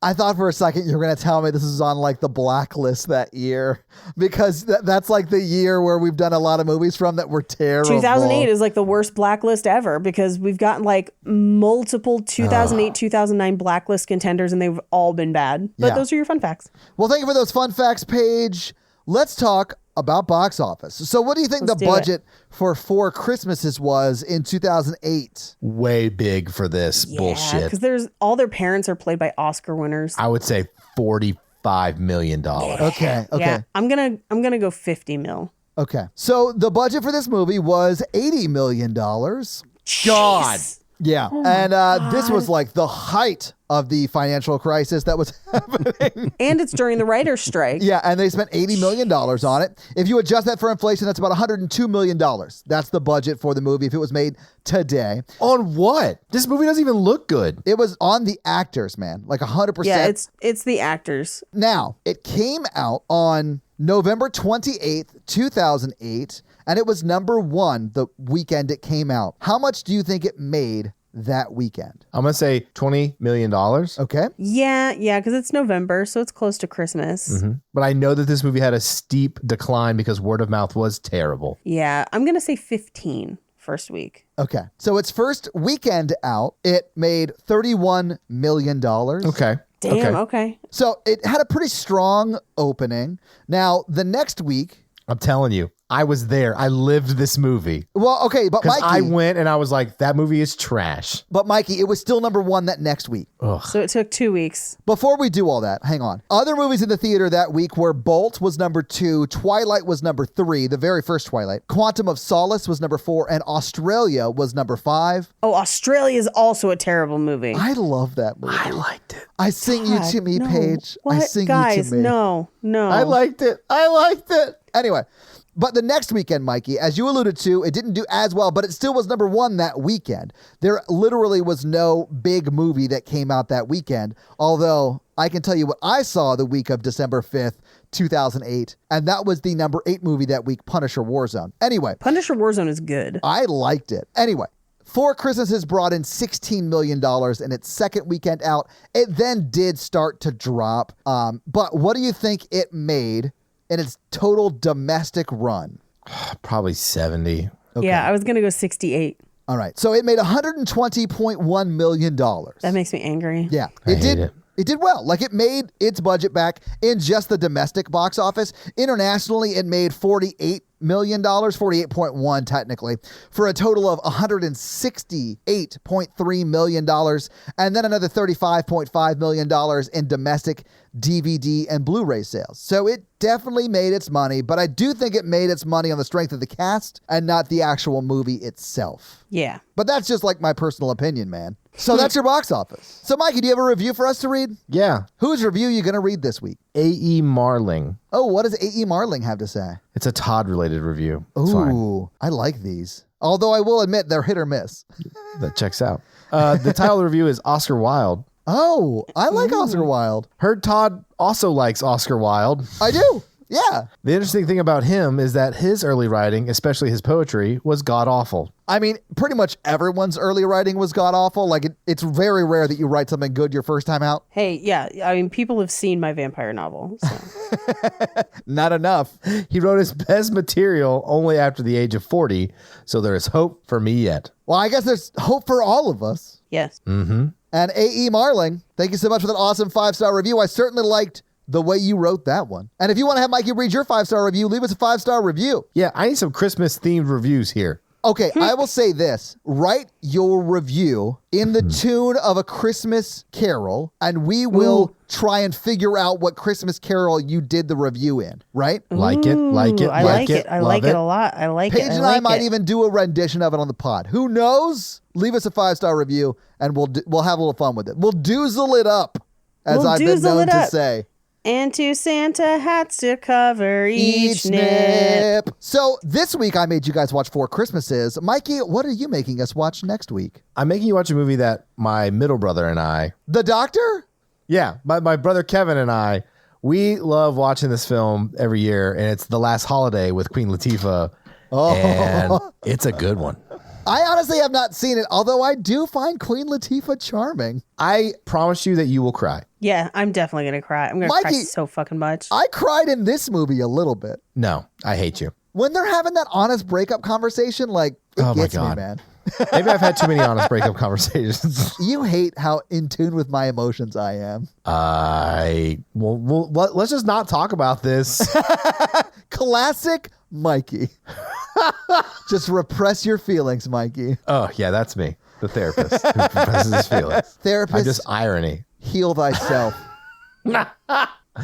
I thought for a second you were going to tell me this is on like the blacklist that year because that's like the year where we've done a lot of movies from that were terrible. 2008 is like the worst blacklist ever because we've gotten like multiple 2008, 2009 blacklist contenders and they've all been bad. But Yeah. those are your fun facts. Well, thank you for those fun facts, Paige. Let's talk about box office. So what do you think Let's the do it. budget for 4 Christmases was in 2008? Way big for this bullshit. Because there's all their parents are played by Oscar winners. I would say $45 million. Okay. Yeah, I'm gonna go 50 mil. Okay. So the budget for this movie was $80 million. God. Jeez. Yeah. And this was like the height of the financial crisis that was happening. And it's during the writer's strike. Yeah, and they spent $80 million on it. If you adjust that for inflation, that's about $102 million. That's the budget for the movie if it was made today. On what? This movie doesn't even look good. It was on the actors, man, like 100%. Yeah, it's the actors. Now, it came out on November 28th, 2008, and it was number 1 the weekend it came out. How much do you think it made that weekend? I'm going to say $20 million. Okay. Yeah, because it's November, so it's close to Christmas. But I know that this movie had a steep decline because word of mouth was terrible. Yeah, I'm gonna say 15 first week. Okay. So its first weekend out, it made $31 million. Okay. Damn, okay. So it had a pretty strong opening. Now, the next week, I'm telling you, I was there. I lived this movie. Well, okay, but Because Mikey, I went and I was like, that movie is trash. but Mikey, it was still number one that next week. So it took 2 weeks. Before we do all that, hang on. Other movies in the theater that week were Bolt was number 2, Twilight was number 3, the very first Twilight, Quantum of Solace was number 4, and Australia was number 5. Oh, Australia is also a terrible movie. I love that movie. I liked it. I sing you to me, no. Paige. What? I sing Guys, you to me. no. I liked it. I liked it. Anyway, but the next weekend, Mikey, as you alluded to, it didn't do as well, but it still was number 1 that weekend. There literally was no big movie that came out that weekend, although I can tell you what I saw the week of December 5th, 2008, and that was the number 8 movie that week, Punisher Warzone. Anyway, Punisher Warzone is good. I liked it. Anyway, Four Christmases brought in $16 million in its second weekend out. It then did start to drop, but what do you think it made in its total domestic run? Probably 70. Okay. Yeah, I was going to go 68. All right. So it made $120.1 million. That makes me angry. Yeah. I hate it. It did well. Like, it made its budget back in just the domestic box office. Internationally, it made $48 million, 48.1 technically, for a total of $168.3 million, and then another $35.5 million in domestic DVD and Blu-ray sales. So it definitely made its money, but I do think it made its money on the strength of the cast and not the actual movie itself. Yeah. But that's just like my personal opinion, man. So that's your box office. So Mikey, do you have a review for us to read? Yeah. Whose review are you going to read this week? A.E. Marling. Oh, what does A.E. Marling have to say? It's a Todd-related review. It's fine. Ooh, I like these. Although I will admit they're hit or miss. That checks out. The title of the review is Oscar Wilde. Oh, I like Oscar Wilde. Heard Todd also likes Oscar Wilde. I do. Yeah. The interesting thing about him is that his early writing, especially his poetry, was god-awful. I mean, pretty much everyone's early writing was god-awful. Like, it's very rare that you write something good your first time out. Hey, yeah. I mean, people have seen my vampire novel. So. Not enough. He wrote his best material only after the age of 40, so there is hope for me yet. Well, I guess there's hope for all of us. Yes. Mm-hmm. And A.E. Marling, thank you so much for that awesome 5-star review. I certainly liked the way you wrote that one. And if you want to have Mikey read your 5-star review, leave us a 5-star review. Yeah, I need some Christmas-themed reviews here. Okay, I will say this. Write your review in the tune of a Christmas carol, and we will try and figure out what Christmas carol you did the review in, right? Like it, like it, I like it. I love like it a lot. I like Paige it. and I like might it. even do a rendition of it on the pod. Who knows? Leave us a 5-star review, and we'll have a little fun with it. We'll doozle it up, as We'll I've been doozle known it to up. say. And two Santa hats to cover each nip. So this week I made you guys watch 4 Christmases. Mikey, what are you making us watch next week? I'm making you watch a movie that my middle brother and I, The Doctor? yeah, my brother Kevin and I, we love watching this film every year, and it's The Last Holiday with Queen Latifah, and it's a good one. I honestly have not seen it, although I do find Queen Latifah charming. I promise you that you will cry. Yeah, I'm definitely going to cry. I'm going to cry Mikey, so fucking much. I cried in this movie a little bit. No, I hate you. When they're having that honest breakup conversation, like, it Oh my gets me, God. man. Maybe I've had too many honest breakup conversations. You hate how in tune with my emotions I am. Let's just not talk about this. Classic Mikey. Just repress your feelings, Mikey. Oh yeah, that's me, the therapist who represses his feelings. Therapist, I just irony. heal thyself. I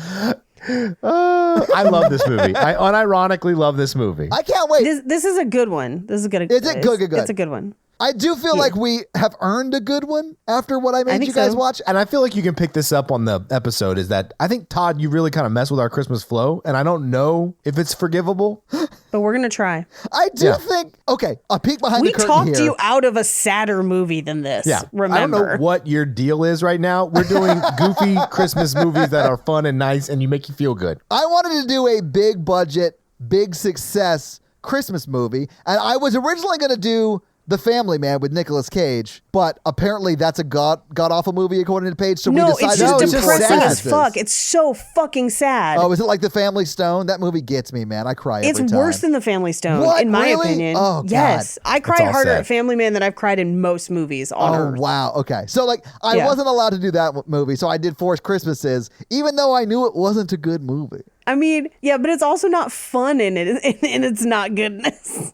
love this movie. I unironically love this movie. I can't wait. This is a good one. This is good. Is it good? It's a good one. I do feel like we have earned a good one after what I made think you guys so. watch. And I feel like you can pick this up on the episode, is that I think, Todd, you really kind of mess with our Christmas flow, and I don't know if it's forgivable. But we're going to try. I do Yeah. think, okay, a peek behind We the curtain talked here. you out of a sadder movie than this. Yeah. Remember. I don't know what your deal is right now. We're doing goofy Christmas movies that are fun and nice, and you make you feel good. I wanted to do a big budget, big success Christmas movie, and I was originally going to do The Family Man with Nicolas Cage, but apparently that's a god-awful movie according to Paige, so No, we it's decided just to do depressing as Christmases. fuck. It's so fucking sad. Oh, is it like The Family Stone? That movie gets me, man. I cry every It's time. worse than The Family Stone, What? in my Really? opinion. Oh, God. Yes. I cried all harder sad. at Family Man than I've cried in most movies on Oh, Earth. wow. Okay. So, like, I Yeah. wasn't allowed to do that movie, so I did Four Christmases, even though I knew it wasn't a good movie. I mean, yeah, but it's also not fun in it, and it's not goodness.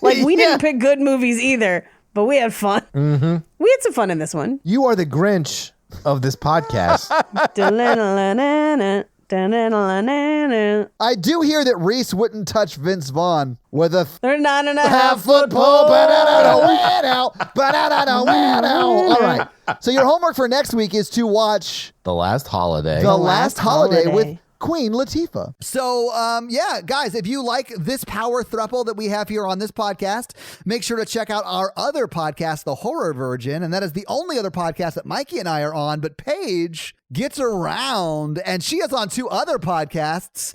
Like, we didn't pick good movies either, but we had fun. Mm-hmm. We had some fun in this one. You are the Grinch of this podcast. I do hear that Reese wouldn't touch Vince Vaughn with a They're 9.5 half foot football. pole. All right. So your homework for next week is to watch The Last Holiday. The Last Holiday with Holiday. Queen Latifah. So, yeah, guys, if you like this power throuple that we have here on this podcast, make sure to check out our other podcast, The Horror Virgin. And that is the only other podcast that Mikey and I are on. But Paige gets around, and she is on 2 other podcasts,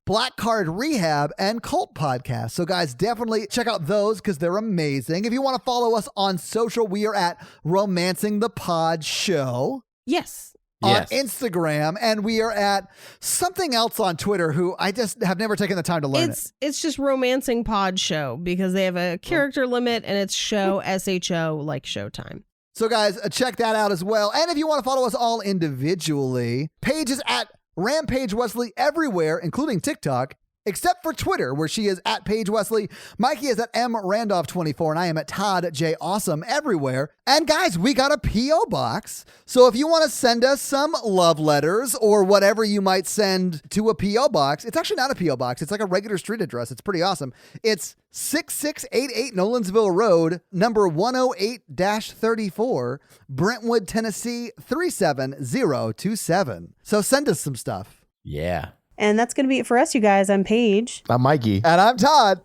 Black Card Rehab and Cult Podcast. So, guys, definitely check out those because they're amazing. If you want to follow us on social, we are at Romancing the Pod Show Yes. on Instagram, and we are at something else on Twitter who I just have never taken the time to learn it. It's just Romancing Pod Show because they have a character limit and it's show SHO like Showtime. So guys, check that out as well. And if you want to follow us all individually, Paige is at Rampage Wesley everywhere, including TikTok, except for Twitter, where she is at Paige Wesley. Mikey is at M Randolph 24, and I am at Todd J Awesome everywhere. And guys, we got a P.O. box. So if you want to send us some love letters or whatever you might send to a P.O. box, it's actually not a P.O. box. It's like a regular street address. It's pretty awesome. It's 6688 Nolensville Road, number 108-34, Brentwood, Tennessee 37027. So send us some stuff. Yeah. And that's going to be it for us, you guys. I'm Paige. I'm Mikey. And I'm Todd.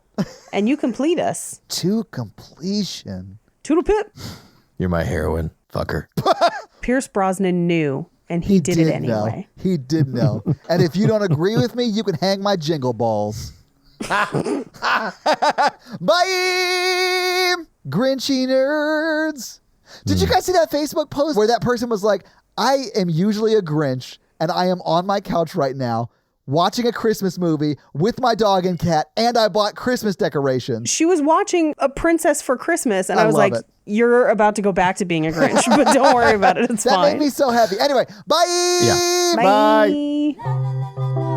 And you complete us. To completion. Toodle pip. You're my heroine, fucker. Pierce Brosnan knew, and he did it anyway. Know. He did know. And if you don't agree with me, you can hang my jingle balls. Bye! Grinchy nerds. Did you guys see that Facebook post where that person was like, I am usually a Grinch, and I am on my couch right now watching a Christmas movie with my dog and cat, and I bought Christmas decorations. She was watching A Princess for Christmas, and I was love like, it. you're about to go back to being a Grinch, but don't worry about it. It's That fine. made me so happy. Anyway, bye! Yeah. Bye. Bye.